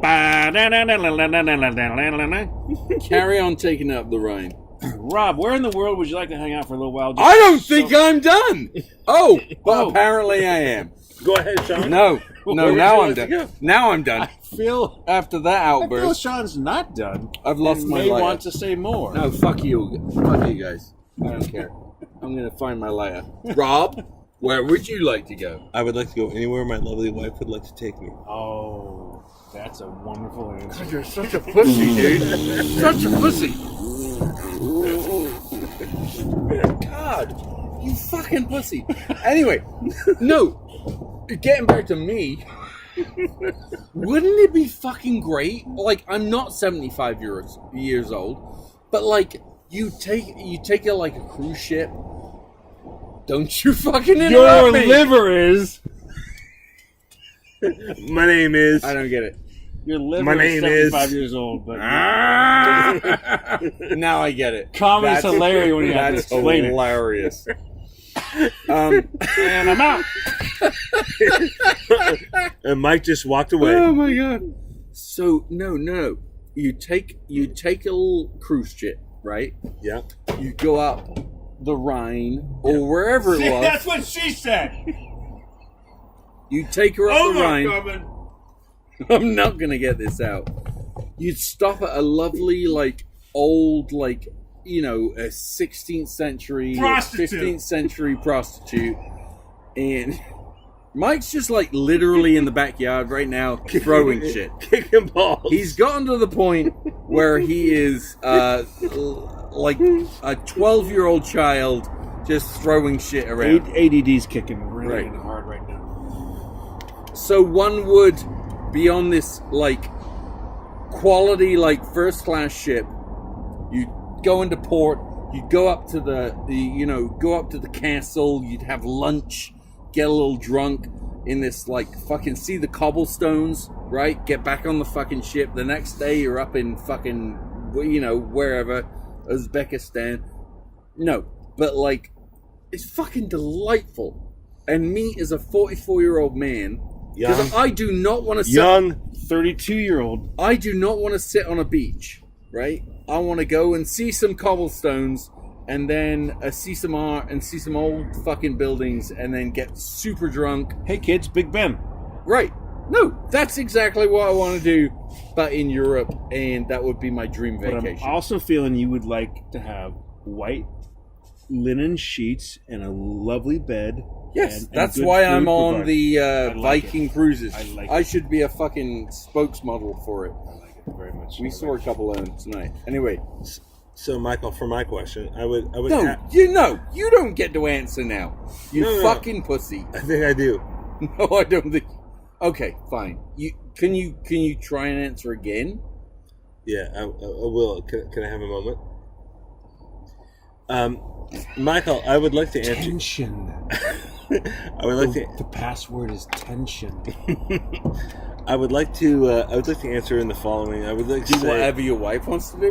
S3: Carry on taking up the Rhine.
S6: Rob, where in the world would you like to hang out for a little while?
S3: I don't think I'm done. Oh, but
S6: Oh.
S3: apparently I am.
S1: Go ahead, Sean.
S3: No,
S1: Where
S3: now
S1: would you
S3: I'm
S1: like to
S3: done.
S1: go?
S3: Now I'm done.
S6: I feel
S3: After that
S6: I feel
S3: outburst,
S6: Sean's not done.
S3: I've lost
S6: and
S3: my
S6: may
S3: lighter.
S6: want to say more.
S3: No, fuck you. Fuck you guys. I don't care. I'm going to find my lighter. Rob, Where would you like to go?
S1: I would like to go anywhere my lovely wife would like to take me.
S6: Oh, that's a wonderful answer.
S3: You're such a pussy, dude. Such a pussy. God, you fucking pussy. Anyway, no. Getting back to me. Wouldn't it be fucking great? Like, I'm not 75 years old, but like, you take it like a cruise ship. Don't you fucking interrupt
S6: Your
S3: me.
S6: liver is.
S1: My name is.
S3: I don't get it.
S6: Your liver
S1: My
S6: is
S1: name is-
S6: 75 years old, but
S3: Now I get it.
S6: comedy's hilarious when you have to
S3: That's
S6: explain
S3: hilarious.
S6: it. And I'm out.
S1: And Mike just walked away.
S3: Oh my god. So no. You take a little cruise ship, right?
S1: Yeah.
S3: You go up the Rhine or wherever it was.
S6: That's what she said.
S3: You take her up
S6: Oh
S3: the
S6: my
S3: Rhine.
S6: God.
S3: I'm not gonna get this out. You'd stop at a lovely, like, old, like, you know, a 16th century,
S6: Prostitute.
S3: 15th century prostitute, and Mike's just like literally in the backyard right now throwing shit.
S1: Kicking balls.
S3: He's gotten to the point where he is like a 12-year-old child just throwing shit around.
S6: ADD's kicking really
S3: Right.
S6: hard right now.
S3: So one would be on this like quality, like first class ship. You go into port. You go up to go up to the castle. You'd have lunch, get a little drunk in this like fucking see the cobblestones, right? Get back on the fucking ship. The next day you're up in fucking wherever, Uzbekistan. No, but like it's fucking delightful. And me as a 44-year-old man. Because
S1: Young.
S3: I do not want to sit.
S1: Young.
S6: 32-year-old.
S3: I do not want to sit on a beach, right? I want to go and see some cobblestones, and then see some art, and see some old fucking buildings, and then get super drunk.
S6: Hey kids, Big Ben.
S3: Right? No, that's exactly what I want to do, but in Europe, and that would be my dream
S6: But
S3: vacation.
S6: I'm also feeling you would like to have white linen sheets and a lovely bed.
S3: Yes,
S6: and
S3: that's
S6: good
S3: why
S6: food
S3: I'm on
S6: provided.
S3: the
S6: I like
S3: Viking cruises.
S6: I like
S3: I
S6: it.
S3: should be a fucking spokesmodel for it.
S6: I like it very much.
S3: We saw a couple of them tonight. Anyway,
S1: So, Michael, for my question, I would.
S3: no, you don't get to answer now. You
S1: No.
S3: fucking pussy.
S1: I think I do.
S3: No, I don't think. Okay, fine. Can you try and answer again?
S1: Yeah, I will. Can I have a moment? Michael, I would like to answer.
S6: Tension.
S1: I would like to.
S6: The password is tension.
S1: I would like to. I would like to answer in the following. I would like to
S3: Do
S1: say.
S3: whatever your wife wants to do.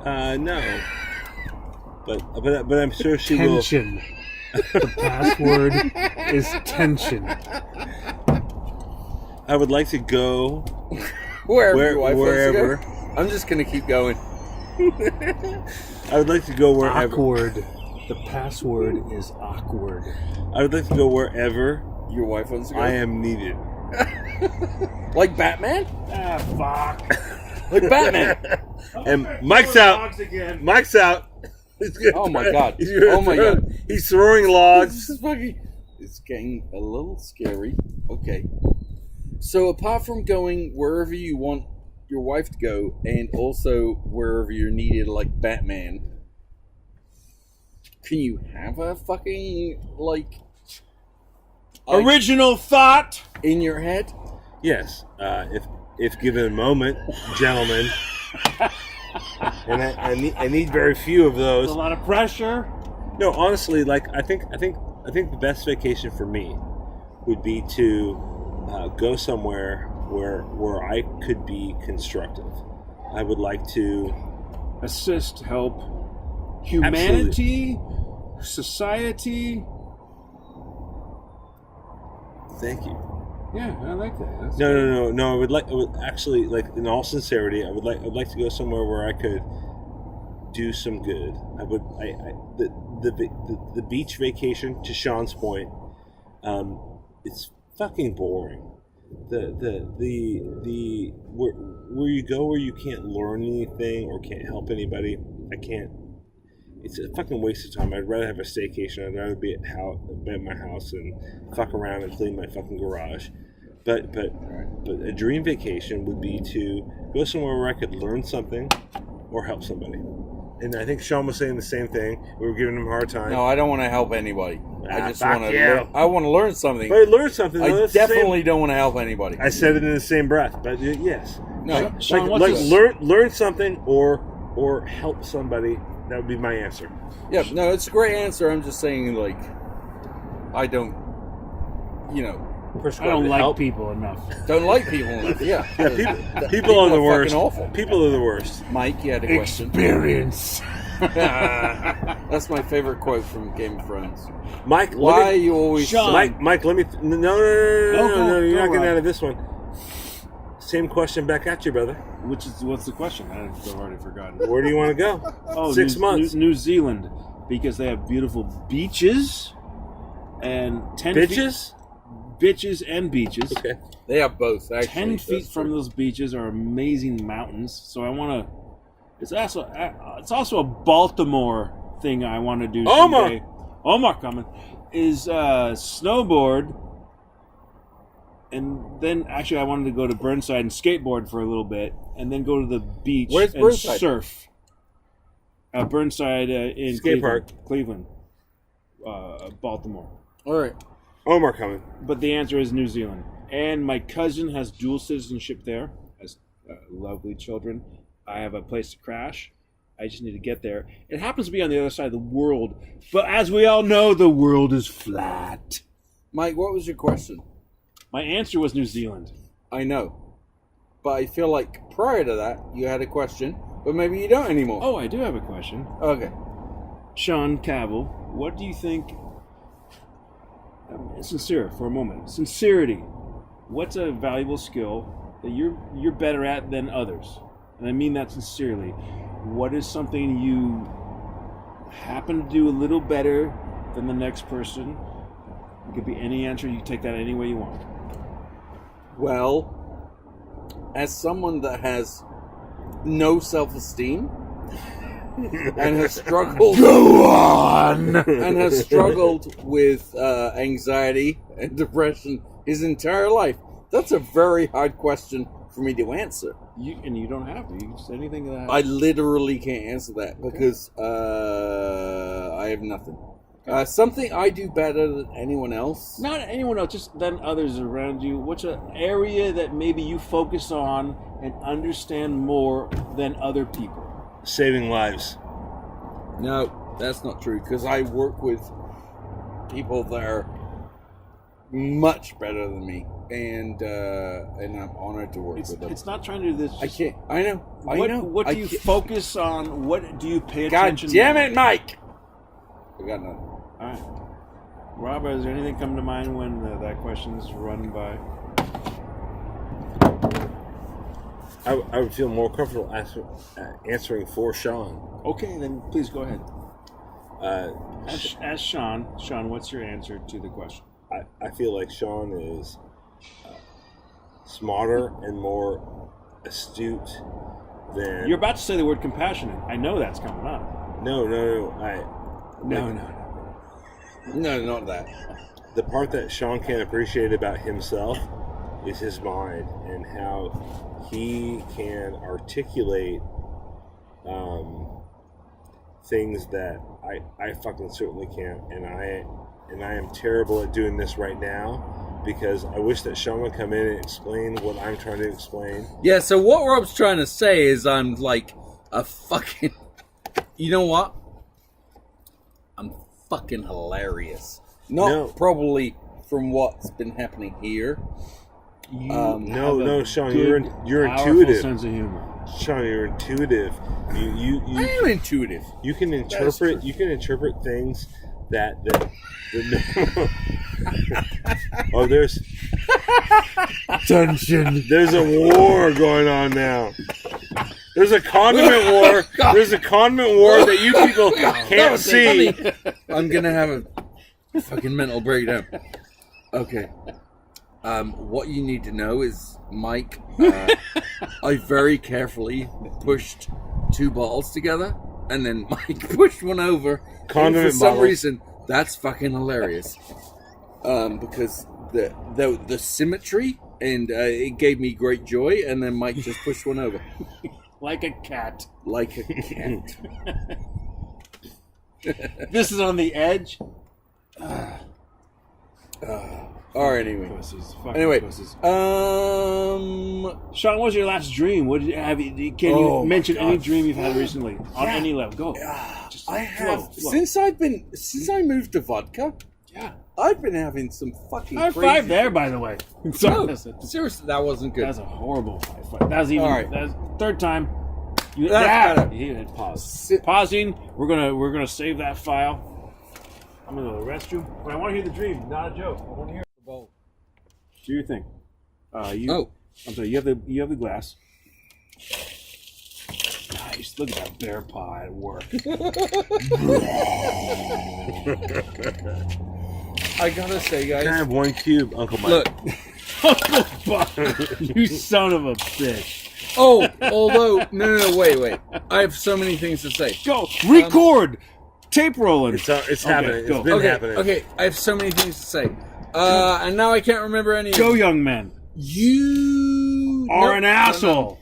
S1: No. But I'm sure she will.
S6: Tension. The password is tension.
S1: I would like to go
S3: Wherever your wife
S1: wherever.
S3: wants to go. I'm just gonna keep going.
S1: I would like to go wherever.
S6: Awkward. The password is awkward.
S1: I would like to go wherever
S3: Your wife wants to go.
S1: I am needed.
S3: Like Batman.
S6: Ah, fuck.
S3: Like Batman.
S1: And Mike's out.
S6: Again.
S1: Mike's out. He's gonna
S3: Oh my
S1: throw-
S3: God.
S1: he's gonna
S3: Oh my
S1: throw-
S3: God.
S1: He's throwing
S3: This
S1: logs.
S3: is fucking. It's getting a little scary. Okay. So apart from going wherever you want your wife to go, and also wherever you're needed, like Batman, can you have a fucking like
S6: Original thought.
S3: in your head?
S1: Yes, if given a moment, gentlemen. And I need very few of
S6: There's
S1: those.
S6: a lot of pressure.
S1: No, honestly, like I think the best vacation for me would be to go somewhere where I could be constructive. I would like to.
S6: Assist, help, humanity, society.
S1: Thank you.
S6: Yeah, I like that. That's
S1: No. I would actually, like, in all sincerity, I would like to go somewhere where I could do some good. The beach vacation, to Sean's point, it's fucking boring. The where you go where you can't learn anything or can't help anybody, I can't. it's a fucking waste of time. I'd rather have a staycation. I'd rather be at my house and fuck around and clean my fucking garage. But a dream vacation would be to go somewhere where I could learn something or help somebody. And I think Sean was saying the same thing. We were giving him a hard time.
S3: No, I don't want to help anybody. I just
S1: fuck
S3: want to.
S1: you.
S3: I want to learn something.
S1: But learn something.
S3: I
S1: That's the
S3: definitely
S1: same.
S3: don't want to help anybody.
S1: I said it in the same breath, but yes.
S3: No,
S6: Sean,
S1: like
S6: what's
S1: learn something or help somebody. That would be my answer.
S3: yeah, no, it's a great answer. I'm just saying, like, I don't,
S6: I don't like people enough.
S3: don't like people enough. Yeah,
S1: People are the
S3: fucking
S1: worst.
S3: awful.
S1: People are the worst.
S3: Mike, you had a question.
S6: Experience.
S3: That's my favorite quote from Game of Thrones.
S1: Mike,
S3: Why are you always
S6: Sean.
S1: Mike, let me. No, you're not getting out of this one. Same question back at you, brother.
S6: What's the question? I've already forgotten.
S1: Where do you want to go?
S6: Oh,
S1: 6 months.
S6: New Zealand, because they have beautiful beaches and 10
S1: Bitches?
S6: bitches and beaches.
S1: Okay.
S3: They have both. Actually,
S6: 10 feet
S3: That's
S6: from
S3: true.
S6: those beaches are amazing mountains. So I want to. It's also a Baltimore thing I want to do.
S1: Omar!
S6: Someday. Omar coming is snowboard, and then actually I wanted to go to Burnside and skateboard for a little bit, and then go to the beach
S3: Where's
S6: and
S3: Burnside?
S6: surf. Burnside in
S1: Skate
S6: Cleveland, Baltimore.
S3: All right.
S1: Omar coming.
S6: But the answer is New Zealand. And my cousin has dual citizenship there, has lovely children. I have a place to crash. I just need to get there. It happens to be on the other side of the world. But as we all know, the world is flat.
S3: Mike, what was your question?
S6: My answer was New Zealand.
S3: I know, but I feel like prior to that you had a question, but maybe you don't anymore.
S6: Oh, I do have a question.
S3: Okay.
S6: Sean Cavill, what do you think... sincere for a moment. Sincerity. What's a valuable skill that you're better at than others? And I mean that sincerely. What is something you happen to do a little better than the next person? It could be any answer. You can take that any way you want.
S3: Well, as someone that has no self-esteem and has struggled
S6: Go on!
S3: and has struggled with anxiety and depression his entire life, that's a very hard question for me to answer.
S6: You don't have to. You can just anything that.
S3: I literally can't answer that because I have nothing. Something I do better than anyone else.
S6: Not anyone else, just than others around you. What's an area that maybe you focus on and understand more than other people?
S1: Saving lives.
S3: No, that's not true because I work with people that are much better than me, and I'm honored to work with them.
S6: It's not trying to do this.
S3: I can't. I know.
S6: What do you focus on? What do you pay attention
S3: God damn
S6: to?
S3: it, Mike! I got nothing.
S6: All right. Rob, is there anything come to mind when that question's run by?
S1: I would feel more comfortable answering for Sean.
S6: Okay, then please go ahead.
S1: Sh-
S6: Ask Sean. Sean, what's your answer to the question?
S1: I feel like Sean is smarter and more astute than...
S6: You're about to say the word compassionate. I know that's coming up.
S1: No.
S6: No.
S3: No, not that.
S1: The part that Sean can appreciate about himself is his mind and how he can articulate things that I fucking certainly can't, and I am terrible at doing this right now because I wish that Sean would come in and explain what I'm trying to explain.
S3: Yeah, so what Rob's trying to say is I'm like a fucking... You know what? I'm fucking hilarious. Not probably from what's been happening here.
S1: No, Sean,
S6: Good,
S1: you're
S6: powerful
S1: intuitive.
S6: sense of humor.
S1: Sean, you're intuitive. You
S3: I am intuitive.
S1: You can interpret things that oh, there's
S6: Tension.
S1: there's a war going on now. There's a condiment war. There's a condiment war that you people can't see.
S3: I'm gonna have a fucking mental breakdown. Okay. What you need to know is, Mike, I very carefully pushed 2 bottles together and then Mike pushed one over. And
S1: Condiment
S3: for some
S1: bottle.
S3: reason, that's fucking hilarious. Because the symmetry, and it gave me great joy, and then Mike just pushed one over.
S6: Like a cat.
S3: Like a cat.
S6: This is on the edge.
S3: Alright, anyway.
S6: Pussies. Fucking
S3: Anyway,
S6: pussies.
S3: um,
S6: Sean, what was your last dream? What did you have? Can you
S3: Oh, my
S6: mention any
S3: God.
S6: dream you've had recently on
S3: Yeah.
S6: any level? Go. Just
S3: I have
S6: flow.
S3: since I moved to vodka.
S6: Yeah.
S3: I've been having some fucking
S6: High
S3: crazy.
S6: five there, by the way. Sorry.
S3: No, seriously, that wasn't good.
S6: That's a horrible fight. That was even.
S3: All right.
S6: That's third time. You,
S3: That's better.
S6: You hit pause.
S3: Sit-
S6: Pausing. We're gonna save that file. I'm gonna go to the restroom, but I want to hear the dream, not a joke. I want to hear. Do your thing. I'm sorry. You have the glass. Nice. Look at that bear paw at work.
S3: I gotta say, guys.
S1: Can I have one cube, Uncle Mike?
S3: Look.
S6: You son of a bitch.
S3: Oh, although no, wait. I have so many things to say.
S6: Go record. Tape rolling.
S1: It's
S6: Okay,
S1: happening.
S6: go.
S1: It's been happening.
S3: Okay, I have so many things to say. And now I can't remember any.
S6: Go, young man.
S3: You
S6: Are an asshole.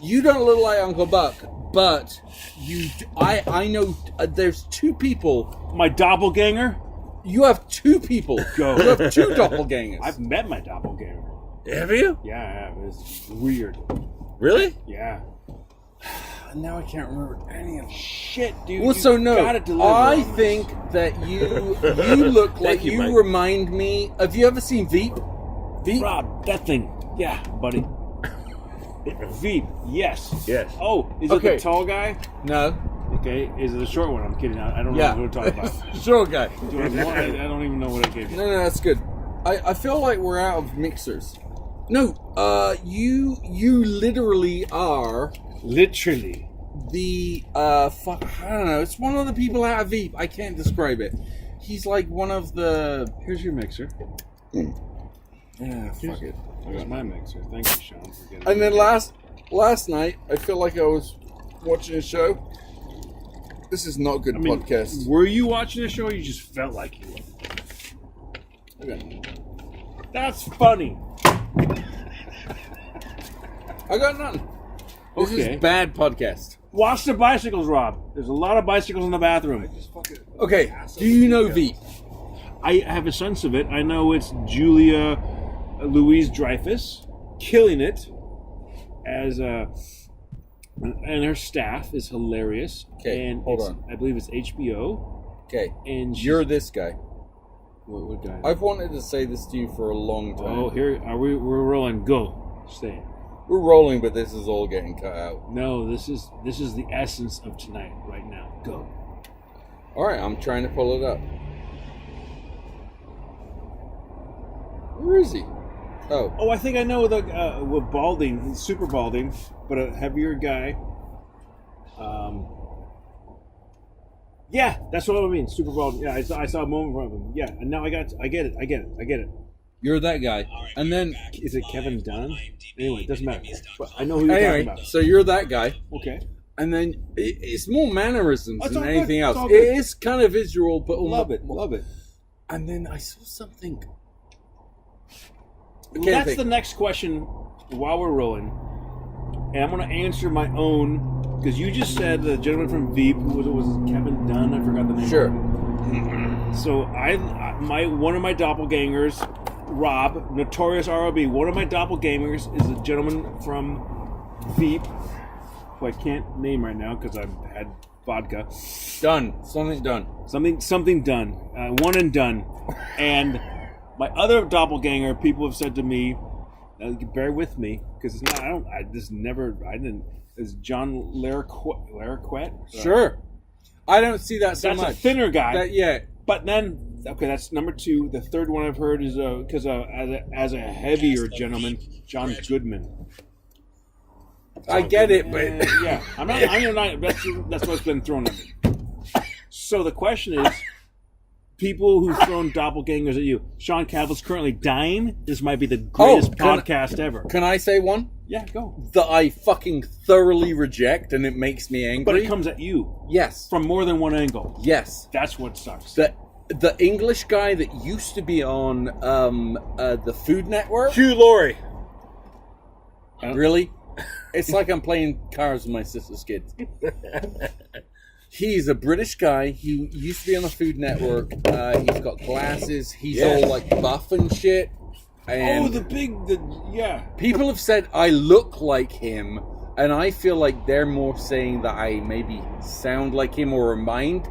S3: You don't look like Uncle Buck, but I know there's two people.
S6: My doppelganger.
S3: You have two people.
S6: Go.
S3: You have two doppelgangers.
S6: I've met my doppelganger.
S1: Have you?
S6: Yeah, I have. It's weird.
S1: Really?
S6: Yeah.
S3: Now I can't remember any of them.
S6: Shit, dude.
S3: Well,
S6: you
S3: so no,
S6: gotta deliver
S3: I
S6: on this.
S3: think that you look like
S1: Thank you,
S3: you
S1: Mike.
S3: remind me. Have you ever seen Veep? Veep?
S6: Rob, that thing. Yeah, buddy. Veep, yes.
S1: Yes.
S6: Oh, is
S3: Okay.
S6: it the tall guy?
S3: No.
S6: Okay. Is it the short one? I'm kidding. I don't
S3: Yeah.
S6: know who to talk about.
S3: Short guy.
S6: I don't even know what I gave you.
S3: No, that's good. I feel like we're out of mixers. No, you literally are
S6: Literally.
S3: the fuck. I don't know. It's one of the people out of Veep. I can't describe it. He's like one of the.
S6: Here's your mixer.
S3: Yeah, fuck it.
S6: Here's my mixer. Thank you, Sean, for getting
S3: And then last night, I feel like I was watching a show. This is not a good podcast.
S6: Were you watching the show or you just felt like you were?
S3: Okay.
S6: That's funny.
S3: I got none. This
S6: Okay.
S3: is bad podcast.
S6: Watch the bicycles, Rob. There's a lot of bicycles in the bathroom.
S3: Okay, do you know Veep?
S6: I have a sense of it. I know it's Julia Louise Dreyfus killing it as and her staff is hilarious.
S3: Okay,
S6: and
S3: hold
S6: it's,
S3: on.
S6: I believe it's HBO.
S3: Okay,
S6: And she's-
S3: you're this guy.
S6: what guy?
S3: I've wanted to say this to you for a long time.
S6: Oh, here are we? We're rolling. Go. Stay.
S3: We're rolling, but this is all getting cut out.
S6: No, this is the essence of tonight. Right now. Go.
S3: All right, I'm trying to pull it up. Where is he? Oh,
S6: Oh, I think I know the with balding, super balding, but a heavier guy. Yeah, that's what I mean. Super balding. Yeah, I saw a moment from him. Yeah, and now I get it.
S3: you're that guy. And then,
S6: Is it Kevin Dunn? Anyway, it doesn't matter. But I know who you're
S3: anyway,
S6: talking about.
S3: so you're that guy.
S6: Okay.
S3: And then it's more mannerisms
S6: It's
S3: than
S6: all good.
S3: anything
S6: It's
S3: else.
S6: all
S3: It
S6: good.
S3: is kind of visual, but
S6: Love it. Love it.
S3: And then I saw something. I can't
S6: That's
S3: think.
S6: the next question while we're rolling. And I'm going to answer my own, because you just said the gentleman from Veep, was Kevin Dunn? I forgot the name.
S3: Sure.
S6: So one of my doppelgangers, Rob, notorious ROB, one of my doppelgangers is a gentleman from Veep, who I can't name right now because I've had vodka.
S3: Done. Something done.
S6: Something done. One and done. And my other doppelganger, people have said to me, bear with me, because it's not, I didn't, is John Larroquette?
S3: Sure. I don't see that so
S6: That's
S3: much.
S6: a thinner guy.
S3: Yeah.
S6: But then, okay, that's number two. The third one I've heard is because as a heavier gentleman, John Goodman.
S3: I get it, but
S6: Yeah, I'm not. That's what's been thrown at me. So the question is, people who've thrown doppelgangers at you. Sean Cavill's currently dying. This might be the greatest podcast ever.
S3: Can I say one?
S6: Yeah, go.
S3: That I fucking thoroughly reject, and it makes me angry.
S6: But it comes at you.
S3: Yes.
S6: From more than one angle.
S3: Yes.
S6: That's what sucks.
S3: The English guy that used to be on the Food Network.
S1: Hugh Laurie.
S3: Really? It's like I'm playing cars with my sister's kids. He's a British guy. He used to be on the Food Network. He's got glasses. He's all like buff and shit. And people have said I look like him, and I feel like they're more saying that I maybe sound like him or remind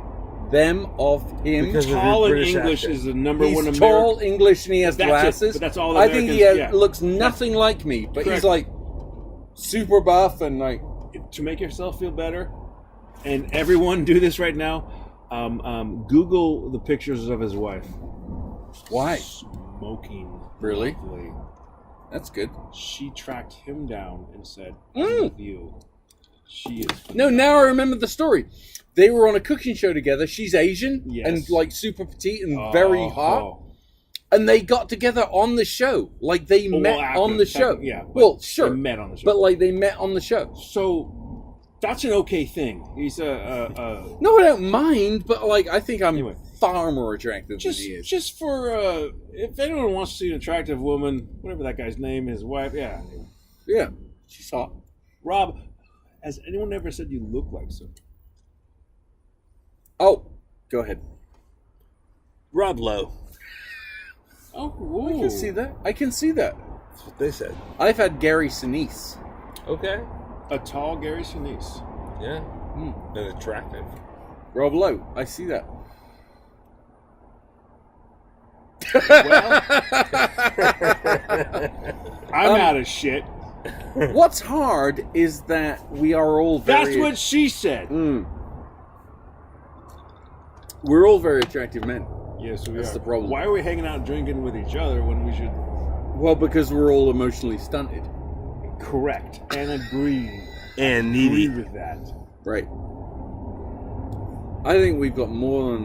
S3: them of him.
S1: Because
S6: tall in
S1: British
S6: English
S1: accent.
S6: is the number
S3: He's
S6: one American.
S3: tall, English, and he has
S6: That's it,
S3: glasses.
S6: but that's all the
S3: I think he
S6: Americans-
S3: looks nothing like me, but
S6: Correct.
S3: he's like super buff and like.
S6: To make yourself feel better, and everyone do this right now, Google the pictures of his wife.
S3: Why?
S6: Smoking.
S3: Really?
S6: Lovely.
S3: That's good.
S6: She tracked him down and said,
S3: Mm.
S6: "I'm with you." She is.
S3: No, now I remember the story. They were on a cooking show together. She's Asian
S6: Yes.
S3: and like super petite and very hot.
S6: Oh.
S3: And they got together on the show. Like they met
S6: after
S3: on the show.
S6: Yeah. but
S3: Well, sure.
S6: They met on the show.
S3: But like they met on the show.
S6: So that's an okay thing. He's
S3: No, I don't mind, but like I think I'm
S6: Anyway.
S3: far more attractive
S6: just
S3: than he is.
S6: just for if anyone wants to see an attractive woman, whatever that guy's name, his wife, yeah.
S3: Yeah. She's hot.
S6: Rob, has anyone ever said you look like someone?
S3: Oh, go ahead.
S1: Rob Lowe.
S6: Oh,
S3: I can see that. I can see that.
S1: That's what they said.
S3: I've had Gary Sinise.
S1: Okay.
S6: A tall Gary Sinise.
S1: Yeah. And attractive.
S3: Rob Lowe. I see that.
S6: I'm out of shit.
S3: What's hard is that we are all very...
S6: That's what she said.
S3: We're all very attractive men.
S6: Yes, we
S3: That's
S6: are.
S3: the problem.
S6: Why are we hanging out drinking with each other when we should?
S3: Well, because we're all emotionally stunted.
S6: Correct. And agree.
S1: And
S6: Agree
S1: needy.
S6: with that.
S3: Right. I think we've got more than